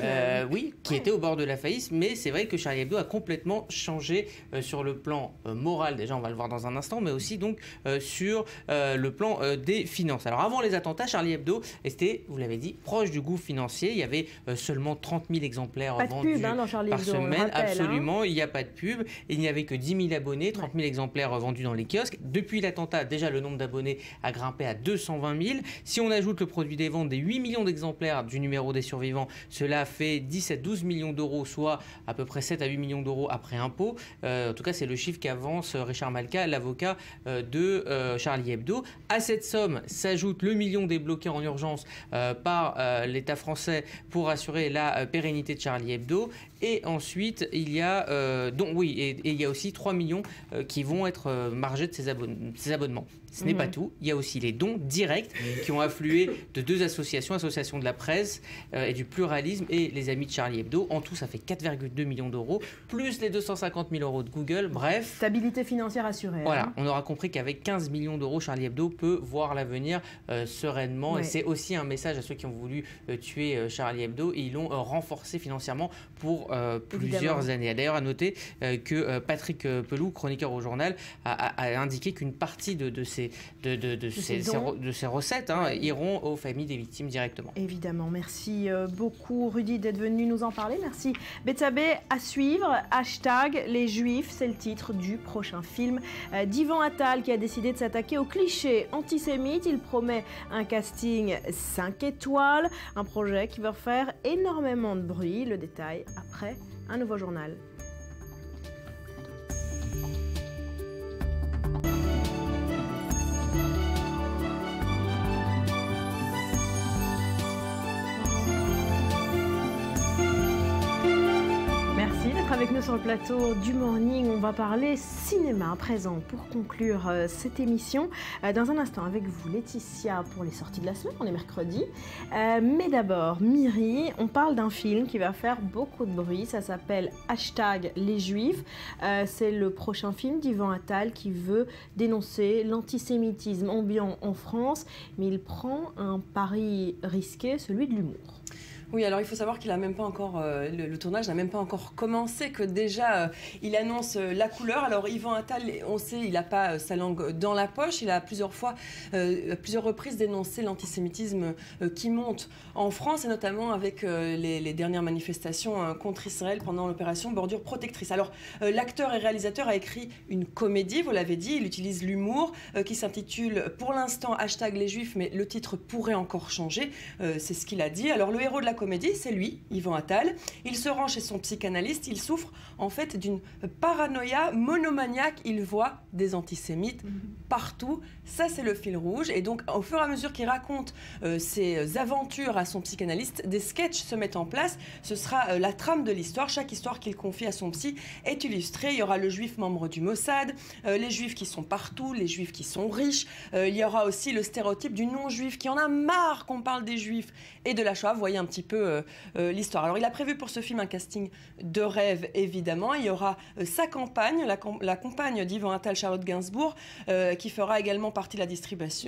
[SPEAKER 21] Oui, qui était au bord de la faillite, mais c'est vrai que Charlie Hebdo a complètement changé sur le plan moral, déjà on va le voir dans un instant, mais aussi donc sur le plan des finances. Alors avant les attentats, Charlie Hebdo était, vous l'avez dit, proche du gouffre financier. Il y avait seulement 30 000 exemplaires vendus
[SPEAKER 1] dans Charlie
[SPEAKER 21] par
[SPEAKER 1] Hebdo,
[SPEAKER 21] semaine. Absolument, il n'y a pas de pub. Il n'y avait que 10 000 abonnés, 30 000 exemplaires vendus dans les kiosques. Depuis l'attentat, déjà le nombre d'abonnés a grimpé à 220 000. Si on ajoute le produit des ventes des 8 millions d'exemplaires du numéro des survivants, cela fait 10 à 12 millions d'euros, soit à peu près 7 à 8 millions d'euros après impôt. En tout cas, c'est le chiffre qu'avance Richard Malka, l'avocat de Charlie Hebdo. À cette somme s'ajoute le million débloqué en urgence par l'État français pour assurer la pérennité de Charlie Hebdo. Et ensuite, il y a il y a aussi 3 millions qui vont être margés de ces abonnements. Ce n'est pas tout. Il y a aussi les dons directs qui ont afflué de 2 associations, Association de la presse et du pluralisme et les Amis de Charlie Hebdo. En tout, ça fait 4,2 millions d'euros, plus les 250 000 euros de Google. Bref.
[SPEAKER 1] Stabilité financière assurée.
[SPEAKER 21] Voilà, on aura compris qu'avec 15 millions d'euros, Charlie Hebdo peut voir l'avenir sereinement. Ouais. Et c'est aussi un message à ceux qui ont voulu tuer Charlie Hebdo. Et ils l'ont renforcé financièrement pour plusieurs années. D'ailleurs, à noter que Patrick Pelou, chroniqueur au journal, a indiqué qu'une partie de ces recettes iront aux familles des victimes directement.
[SPEAKER 1] Évidemment, merci beaucoup Rudy d'être venu nous en parler. Merci Betsabé. À suivre, #les Juifs, c'est le titre du prochain film d'Yvan Attal qui a décidé de s'attaquer aux clichés antisémites. Il promet un casting 5 étoiles, un projet qui va faire énormément de bruit. Le détail après un nouveau journal. Avec nous sur le plateau du Morning, on va parler cinéma à présent pour conclure cette émission. Dans un instant avec vous Laetitia pour les sorties de la semaine, on est mercredi. Mais d'abord Myri, on parle d'un film qui va faire beaucoup de bruit, ça s'appelle #les Juifs. C'est le prochain film d'Yvan Attal qui veut dénoncer l'antisémitisme ambiant en France, mais il prend un pari risqué, celui de l'humour.
[SPEAKER 5] Oui, alors il faut savoir qu'il a même pas encore le tournage n'a même pas encore commencé, que déjà il annonce la couleur. Alors Yvan Attal, on sait, il n'a pas sa langue dans la poche. Il a à plusieurs reprises dénoncé l'antisémitisme qui monte en France, et notamment avec les dernières manifestations contre Israël pendant l'opération Bordure Protectrice. Alors l'acteur et réalisateur a écrit une comédie, vous l'avez dit, il utilise l'humour qui s'intitule pour l'instant #les Juifs, mais le titre pourrait encore changer, c'est ce qu'il a dit. Alors le héros de la comédie, c'est lui, Yvan Attal. Il se rend chez son psychanalyste, il souffre en fait d'une paranoïa monomaniaque, il voit des antisémites partout. Ça, c'est le fil rouge. Et donc, au fur et à mesure qu'il raconte ses aventures à son psychanalyste, des sketchs se mettent en place. Ce sera la trame de l'histoire. Chaque histoire qu'il confie à son psy est illustrée. Il y aura le juif membre du Mossad, les juifs qui sont partout, les juifs qui sont riches. Il y aura aussi le stéréotype du non-juif qui en a marre qu'on parle des juifs et de la Shoah. Vous voyez un petit peu l'histoire. Alors, il a prévu pour ce film un casting de rêve, évidemment. Il y aura sa campagne, la compagne d'Yvan Attal, Charlotte Gainsbourg, qui fera également partie de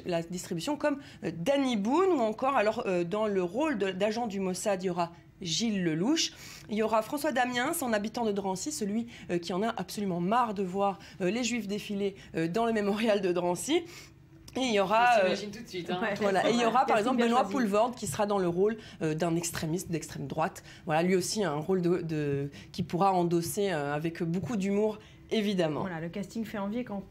[SPEAKER 5] la distribution, comme Danny Boone, ou encore, alors, dans le rôle d'agent du Mossad, il y aura Gilles Lelouch. Il y aura François Damiens, en habitant de Drancy, celui qui en a absolument marre de voir les Juifs défiler dans le mémorial de Drancy. Et il y aura,
[SPEAKER 12] tout de suite,
[SPEAKER 5] voilà. Et il y aura par exemple Benoît Poelvoorde qui sera dans le rôle d'un extrémiste d'extrême droite. Voilà, lui aussi un rôle qui pourra endosser avec beaucoup d'humour. Évidemment.
[SPEAKER 1] Voilà, le casting fait envie quand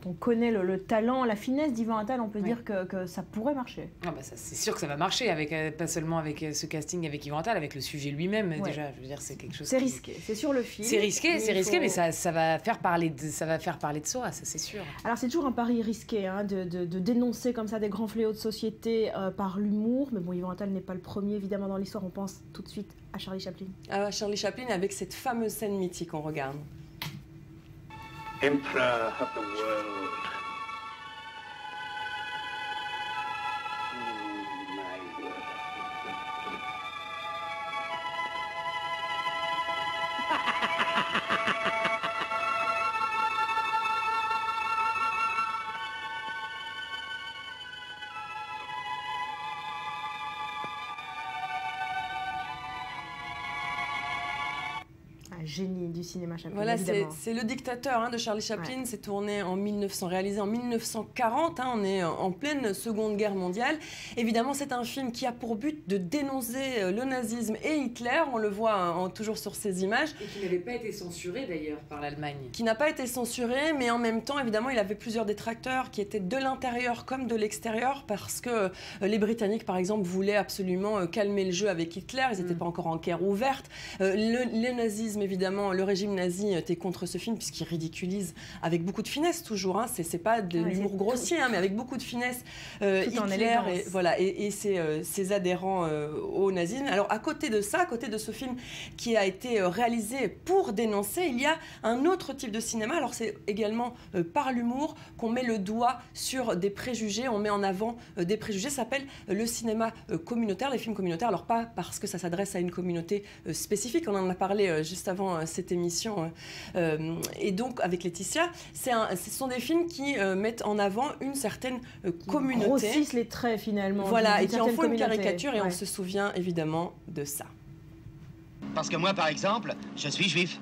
[SPEAKER 1] on connaît le talent, la finesse d'Yvan Attal, on peut dire que ça pourrait marcher.
[SPEAKER 7] Ah bah c'est sûr que ça va marcher, pas seulement avec ce casting avec Yvan Attal, avec le sujet lui-même. Déjà, je veux dire, c'est quelque chose.
[SPEAKER 1] C'est risqué, c'est sur le fil.
[SPEAKER 7] C'est risqué, mais ça va faire parler de soi, ça c'est sûr.
[SPEAKER 1] Alors c'est toujours un pari risqué de dénoncer comme ça des grands fléaux de société par l'humour, mais bon, Yvan Attal n'est pas le premier évidemment dans l'histoire. On pense tout de suite à Charlie Chaplin.
[SPEAKER 5] À Charlie Chaplin avec cette fameuse scène mythique, on regarde.
[SPEAKER 23] Emperor of the world. My word.
[SPEAKER 1] génie du cinéma Chaplin.
[SPEAKER 5] Voilà, c'est Le Dictateur de Charlie Chaplin. C'est tourné en réalisé en 1940. On est en pleine Seconde Guerre mondiale. Évidemment, c'est un film qui a pour but de dénoncer le nazisme et Hitler. On le voit toujours sur ces images.
[SPEAKER 7] Et qui n'avait pas été censuré d'ailleurs par l'Allemagne.
[SPEAKER 5] Qui n'a pas été censuré, mais en même temps, évidemment, il avait plusieurs détracteurs qui étaient de l'intérieur comme de l'extérieur, parce que les Britanniques, par exemple, voulaient absolument calmer le jeu avec Hitler. Ils n'étaient pas encore en guerre ouverte. Le nazisme, évidemment, le régime nazi était contre ce film, puisqu'il ridiculise avec beaucoup de finesse toujours. C'est pas de l'humour grossier, mais avec beaucoup de finesse Hitler et ses adhérents au nazisme. Alors, à côté de ça, à côté de ce film qui a été réalisé pour dénoncer, il y a un autre type de cinéma. Alors, c'est également par l'humour qu'on met le doigt sur des préjugés. On met en avant des préjugés. Ça s'appelle le cinéma communautaire, les films communautaires. Alors, pas parce que ça s'adresse à une communauté spécifique. On en a parlé juste avant cette émission. Et donc, avec Laetitia, ce sont des films qui mettent en avant une certaine communauté.
[SPEAKER 1] Grossissent les traits, finalement.
[SPEAKER 5] Voilà, et qui en font une caricature. Et on se souvient évidemment de ça.
[SPEAKER 4] Parce que moi, par exemple, je suis juif.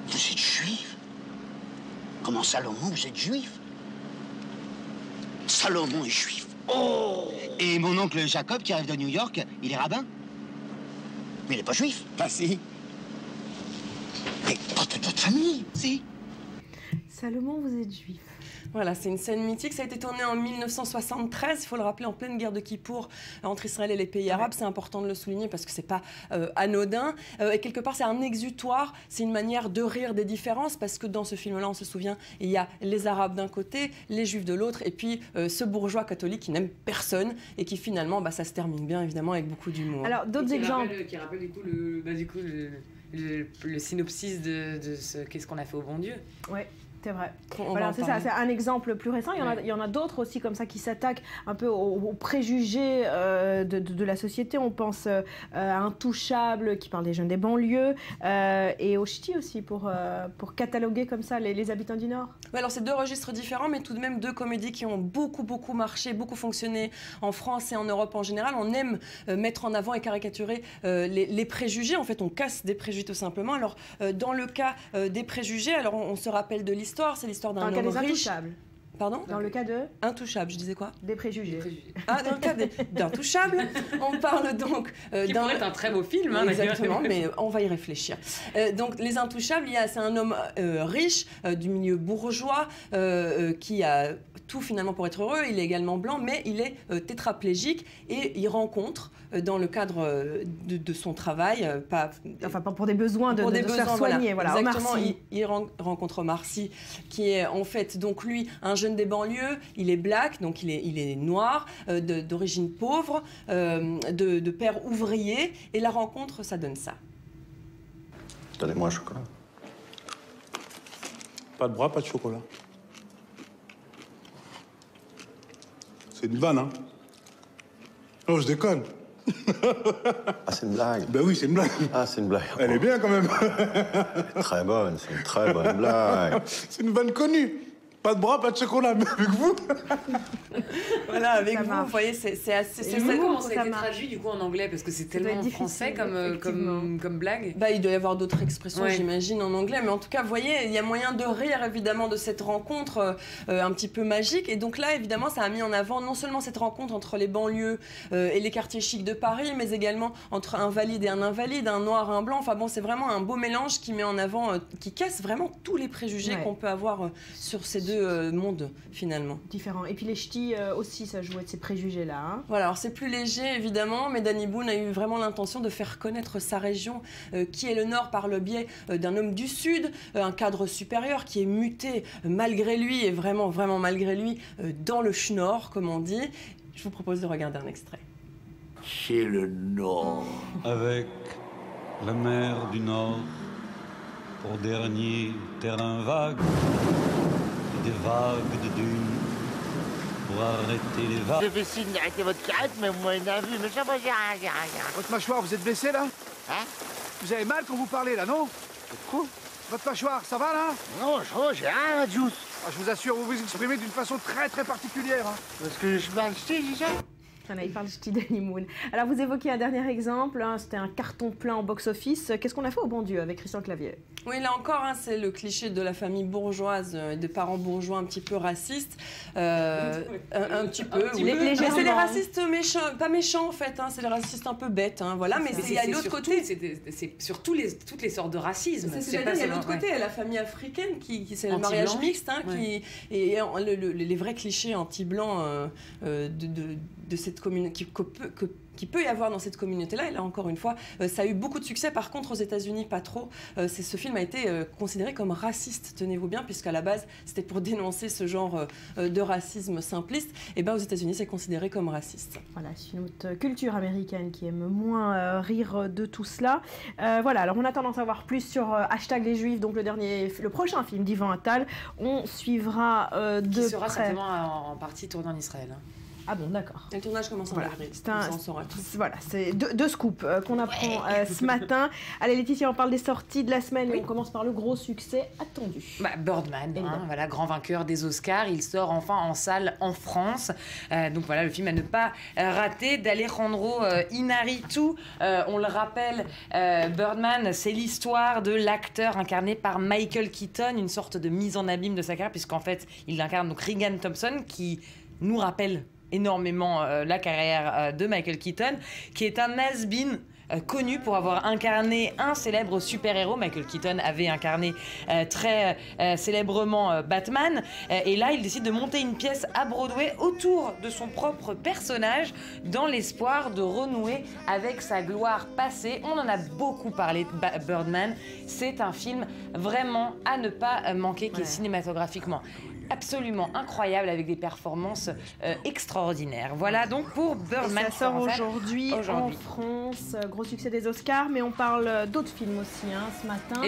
[SPEAKER 4] Vous êtes juif? Comment Salomon, vous êtes juif? Salomon est juif. Oh! Et mon oncle Jacob, qui arrive de New York, il est rabbin. Mais il n'est pas juif. Ah si. Mais pas de votre famille, si.
[SPEAKER 1] Salomon, vous êtes juif.
[SPEAKER 5] Voilà, c'est une scène mythique. Ça a été tourné en 1973, il faut le rappeler, en pleine guerre de Kippour entre Israël et les pays arabes. C'est important de le souligner parce que c'est pas anodin. Et quelque part, c'est un exutoire, c'est une manière de rire des différences, parce que dans ce film-là, on se souvient, il y a les Arabes d'un côté, les Juifs de l'autre, et puis ce bourgeois catholique qui n'aime personne et qui finalement, ça se termine bien, évidemment, avec beaucoup d'humour.
[SPEAKER 1] Alors, d'autres exemples.
[SPEAKER 7] Qui rappelle du coup le synopsis de ce Qu'est-ce qu'on a fait au bon Dieu.
[SPEAKER 1] Ouais. C'est vrai. Voilà, c'est ça, c'est un exemple plus récent. Il y en a d'autres aussi comme ça qui s'attaquent un peu aux préjugés de la société. On pense à Intouchable qui parle des jeunes des banlieues et au Ch'ti aussi pour cataloguer comme ça les habitants du Nord.
[SPEAKER 5] Ouais, alors c'est deux registres différents, mais tout de même deux comédies qui ont beaucoup marché, beaucoup fonctionné en France et en Europe en général. On aime mettre en avant et caricaturer les préjugés. En fait, on casse des préjugés tout simplement. Alors, dans le cas des préjugés, alors on se rappelle de l'histoire. C'est l'histoire d'un homme riche. Pardon ?
[SPEAKER 1] Dans le cas de
[SPEAKER 5] Intouchable, je disais quoi ?
[SPEAKER 1] Des préjugés.
[SPEAKER 5] Ah, dans le cas d'Intouchable, on parle donc
[SPEAKER 7] qui pourrait être un très beau film.
[SPEAKER 5] Exactement, mais on va y réfléchir. Donc, Les Intouchables, c'est un homme riche, du milieu bourgeois, qui a tout finalement pour être heureux. Il est également blanc, mais il est tétraplégique et il rencontre, dans le cadre de son travail, pas
[SPEAKER 1] pour des besoins de se faire soigner. Voilà.
[SPEAKER 5] Exactement, il rencontre Omar Sy, qui est en fait donc lui un jeune des banlieues. Il est black, donc il est noir, d'origine pauvre, de père ouvrier, et la rencontre, ça donne ça.
[SPEAKER 6] Donnez-moi un chocolat. Pas de bras, pas de chocolat. C'est une vanne, hein? Oh, je déconne.
[SPEAKER 10] Ah, c'est une blague.
[SPEAKER 6] Ben oui, c'est une blague.
[SPEAKER 10] Ah, c'est une blague.
[SPEAKER 6] Elle est bien quand même.
[SPEAKER 10] Très bonne, c'est une très bonne blague.
[SPEAKER 6] C'est une vanne connue. Pas de bras, pas de chocolat, mais avec vous.
[SPEAKER 5] Voilà, avec vous, vous voyez, c'est assez...
[SPEAKER 7] C'est comment ça a été traduit du coup en anglais, parce que c'est tellement français comme blague.
[SPEAKER 5] Il doit y avoir d'autres expressions, j'imagine, en anglais, mais en tout cas, vous voyez, il y a moyen de rire évidemment de cette rencontre un petit peu magique. Et donc là, évidemment, ça a mis en avant non seulement cette rencontre entre les banlieues et les quartiers chics de Paris, mais également entre un valide et un invalide, un noir et un blanc. Enfin bon, c'est vraiment un beau mélange qui met en avant, qui casse vraiment tous les préjugés qu'on peut avoir sur ces deux mondes finalement.
[SPEAKER 1] Différents. Et puis les ch'tis aussi, ça jouait de ces préjugés-là. Hein.
[SPEAKER 5] Voilà, alors c'est plus léger évidemment, mais Danny Boone a eu vraiment l'intention de faire connaître sa région, qui est le Nord, par le biais d'un homme du Sud, un cadre supérieur qui est muté malgré lui, et vraiment malgré lui, dans le Schnorr, comme on dit. Je vous propose de regarder un extrait.
[SPEAKER 24] Chez le Nord. Avec la mer du Nord, pour dernier terrain vague, des vagues de dunes, pour arrêter les vagues.
[SPEAKER 25] J'ai fait signe d'arrêter votre carrette, mais vous m'avez bien vu, mais ça va, j'ai rien.
[SPEAKER 16] Votre mâchoire, vous êtes blessé là?
[SPEAKER 25] Hein?
[SPEAKER 16] Vous avez mal quand vous parlez là, non?
[SPEAKER 25] Quoi?
[SPEAKER 16] Votre mâchoire, ça va là?
[SPEAKER 25] Non, ça va, j'ai rien, la juice.
[SPEAKER 16] Je vous assure, vous vous exprimez d'une façon très particulière. Hein.
[SPEAKER 25] Parce que je suis mal jeté, c'est ça?
[SPEAKER 1] Il parle de Honeymoon. Alors, vous évoquez un dernier exemple, hein, c'était un carton plein au box-office. Qu'est-ce qu'on a fait au bon Dieu avec Christian Clavier?
[SPEAKER 5] Oui, là encore, hein, c'est le cliché de la famille bourgeoise, de parents bourgeois un petit peu racistes. Un petit peu, oui. Mais c'est les racistes méchants, pas méchants en fait, hein, c'est les racistes un peu bêtes. Hein, voilà. Mais il y a l'autre côté.
[SPEAKER 7] C'est sur toutes les sortes de racisme.
[SPEAKER 5] C'est ce que j'allais dire, il y a l'autre côté, la famille africaine, c'est le mariage mixte, hein, et les vrais clichés anti-blancs de cette communauté qui peut y avoir dans cette communauté-là. Et là, encore une fois, ça a eu beaucoup de succès. Par contre, aux États-Unis, pas trop. Ce film a été considéré comme raciste, tenez-vous bien, puisqu'à la base, c'était pour dénoncer ce genre de racisme simpliste. Et bien, aux États-Unis, c'est considéré comme raciste.
[SPEAKER 1] Voilà, c'est une autre culture américaine qui aime moins rire de tout cela. Voilà, alors on attend d'en savoir plus sur hashtag les Juifs, donc le prochain film d'Ivan Attal. On suivra de
[SPEAKER 7] qui sera
[SPEAKER 1] près.
[SPEAKER 7] certainement en partie tourné en Israël. Hein.
[SPEAKER 1] Ah bon, d'accord.
[SPEAKER 5] Et le tournage commence en avril.
[SPEAKER 1] Voilà, c'est deux scoops qu'on apprend ce matin. Allez Laetitia, on parle des sorties de la semaine et on commence par le gros succès attendu.
[SPEAKER 7] Birdman, hein, voilà, grand vainqueur des Oscars, il sort enfin en salle en France. Donc voilà, le film à ne pas rater d'Alejandro Iñárritu. On le rappelle, Birdman, c'est l'histoire de l'acteur incarné par Michael Keaton, une sorte de mise en abîme de sa carrière, puisqu'en fait, il incarne donc Regan Thompson, qui nous rappelle énormément la carrière de Michael Keaton, qui est un has-been connu pour avoir incarné un célèbre super-héros. Michael Keaton avait incarné très célèbrement Batman. Et là, il décide de monter une pièce à Broadway autour de son propre personnage dans l'espoir de renouer avec sa gloire passée. On en a beaucoup parlé de Birdman. C'est un film vraiment à ne pas manquer, qui est cinématographiquement absolument incroyable, avec des performances extraordinaires. Voilà donc pour Birdman.
[SPEAKER 1] Et ça sort aujourd'hui en France, gros succès des Oscars, mais on parle d'autres films aussi hein, ce matin.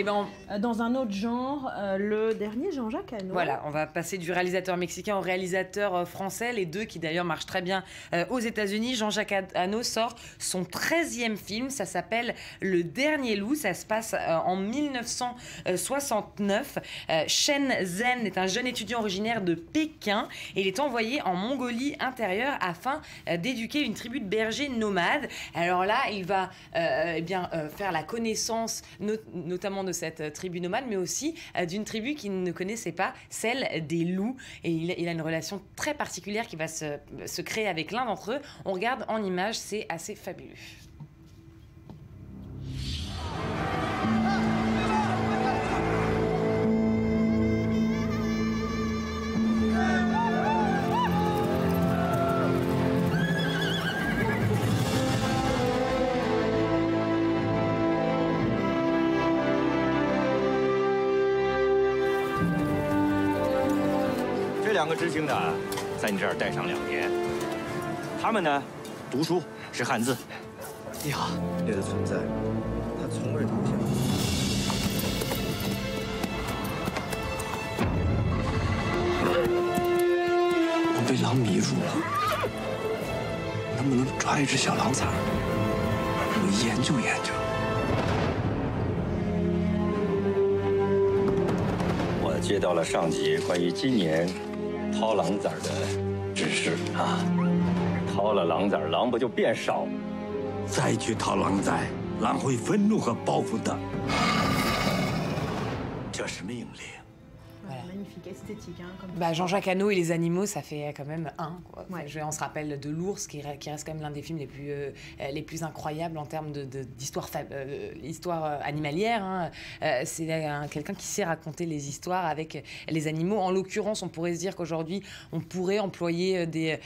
[SPEAKER 1] Dans un autre genre, le dernier Jean-Jacques Hano.
[SPEAKER 7] Voilà, on va passer du réalisateur mexicain au réalisateur français, les deux qui d'ailleurs marchent très bien aux États-Unis. Jean-Jacques Hano sort son 13e film, ça s'appelle Le Dernier Loup, ça se passe en 1969. Shen Zhen est un jeune étudiant originaire de Pékin et il est envoyé en Mongolie intérieure afin d'éduquer une tribu de bergers nomades. Alors là, il va faire la connaissance notamment de cette tribu nomade, mais aussi d'une tribu qu'il ne connaissait pas, celle des loups. Et il a une relation très particulière qui va se créer avec l'un d'entre eux. On regarde en images, c'est assez fabuleux.
[SPEAKER 3] 这2个执行的在你这儿待上2年，他们呢，读书识汉字。你好，你的存在，他从未投降。我被狼迷住了，能不能抓一只小狼崽儿？我研究研究。我接到了上级关于今年掏狼崽的指示啊，掏了狼崽，狼不就变少？再去掏狼崽，狼会愤怒和报复的。这是命令。
[SPEAKER 1] Magnifique, esthétique. Hein,
[SPEAKER 7] Jean-Jacques Hano et les animaux, ça fait quand même un. Quoi. Ouais. On se rappelle de l'ours, qui reste quand même l'un des films les plus incroyables en termes d'histoire animalière. Hein. C'est quelqu'un qui sait raconter les histoires avec les animaux. En l'occurrence, on pourrait se dire qu'aujourd'hui, on pourrait employer des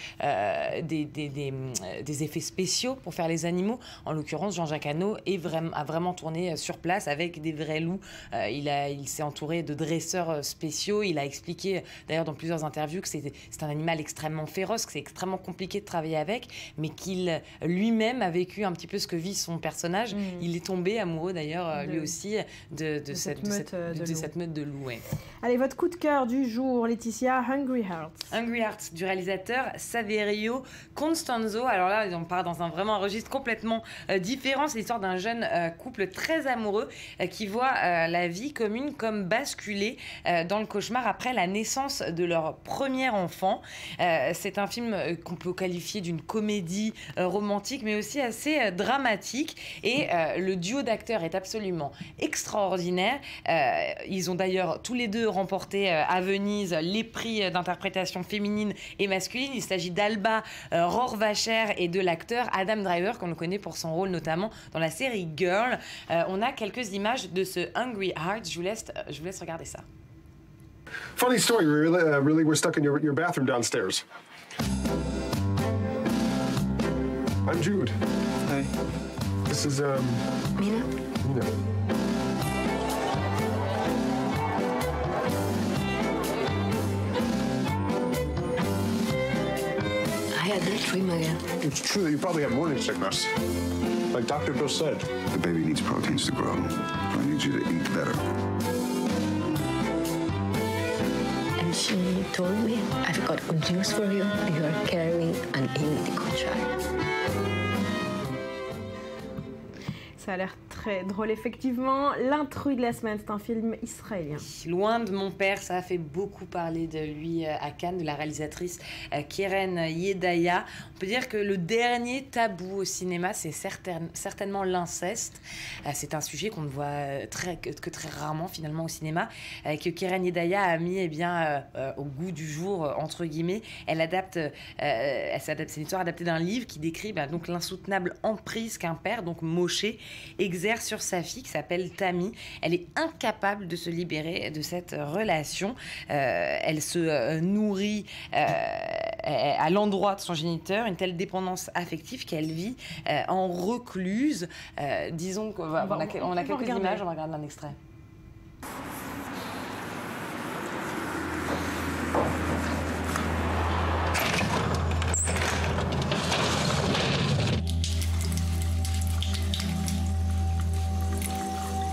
[SPEAKER 7] effets spéciaux pour faire les animaux. En l'occurrence, Jean-Jacques Hano a vraiment tourné sur place avec des vrais loups. Il s'est entouré de dresseurs spéciaux. Il a expliqué, d'ailleurs dans plusieurs interviews, que c'est un animal extrêmement féroce, que c'est extrêmement compliqué de travailler avec, mais qu'il lui-même a vécu un petit peu ce que vit son personnage. Il est tombé amoureux d'ailleurs, lui aussi, de cette meute de loups. Ouais.
[SPEAKER 1] Allez, votre coup de cœur du jour, Laetitia, Hungry Hearts.
[SPEAKER 7] Hungry Hearts, du réalisateur Saverio Constanzo. Alors là, on part dans un registre complètement différent. C'est l'histoire d'un jeune couple très amoureux qui voit la vie commune comme basculée dans dans le cauchemar après la naissance de leur premier enfant. C'est un film qu'on peut qualifier d'une comédie romantique, mais aussi assez dramatique. Et le duo d'acteurs est absolument extraordinaire. Ils ont d'ailleurs tous les deux remporté à Venise les prix d'interprétation féminine et masculine. Il s'agit d'Alba Rohrwacher et de l'acteur Adam Driver, qu'on connaît pour son rôle notamment dans la série Girl. On a quelques images de ce Hungry Heart. Je vous laisse regarder ça.
[SPEAKER 8] Funny story, really, we're stuck in your bathroom downstairs. I'm Jude. Hi. This is, Mina? Mina.
[SPEAKER 13] I had that dream again.
[SPEAKER 8] It's true that you probably have morning sickness. Like Dr. Bill said.
[SPEAKER 14] The baby needs proteins to grow. I need you to eat better.
[SPEAKER 13] And she told me, I've got good news for you. You are carrying an indigo child.
[SPEAKER 1] Ça a l'air très drôle, effectivement. L'intrus de la semaine, c'est un film israélien.
[SPEAKER 7] Loin de mon père, ça a fait beaucoup parler de lui à Cannes, de la réalisatrice Keren Yedaya. On peut dire que le dernier tabou au cinéma, c'est certainement l'inceste. C'est un sujet qu'on ne voit que très rarement finalement au cinéma, que Keren Yedaya a mis au goût du jour, entre guillemets. C'est une histoire adaptée d'un livre qui décrit donc l'insoutenable emprise qu'un père, donc Moshe, exerce sur sa fille qui s'appelle Tammy. Elle est incapable de se libérer de cette relation. Elle se nourrit à l'endroit de son géniteur, une telle dépendance affective qu'elle vit en recluse. Disons qu'on a quelques images, on va regarder un extrait.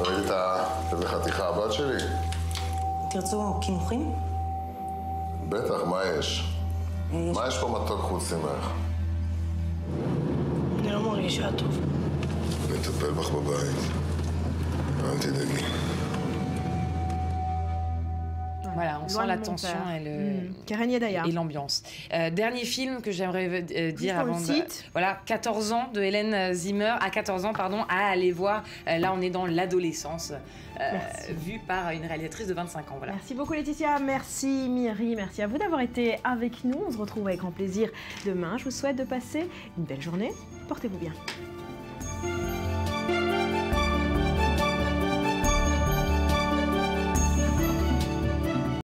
[SPEAKER 14] ראית איזה חתיכה הבת שלי?
[SPEAKER 13] תרצו קינוחים?
[SPEAKER 14] בטח, מה יש? מה יש פה מתוק חוץ ממך?
[SPEAKER 13] אני לא מרגישה טוב.
[SPEAKER 14] אני אטפל בך בבית. אל תדאגי.
[SPEAKER 7] Voilà, on sent la tension et l'ambiance. Dernier film que j'aimerais dire avant de... Voilà, 14 ans de Hélène Zimmer, à 14 ans, pardon, à aller voir. Là, on est dans l'adolescence, vue par une réalisatrice de 25 ans. Voilà.
[SPEAKER 1] Merci beaucoup Laetitia, merci Myri, merci à vous d'avoir été avec nous. On se retrouve avec grand plaisir demain. Je vous souhaite de passer une belle journée. Portez-vous bien.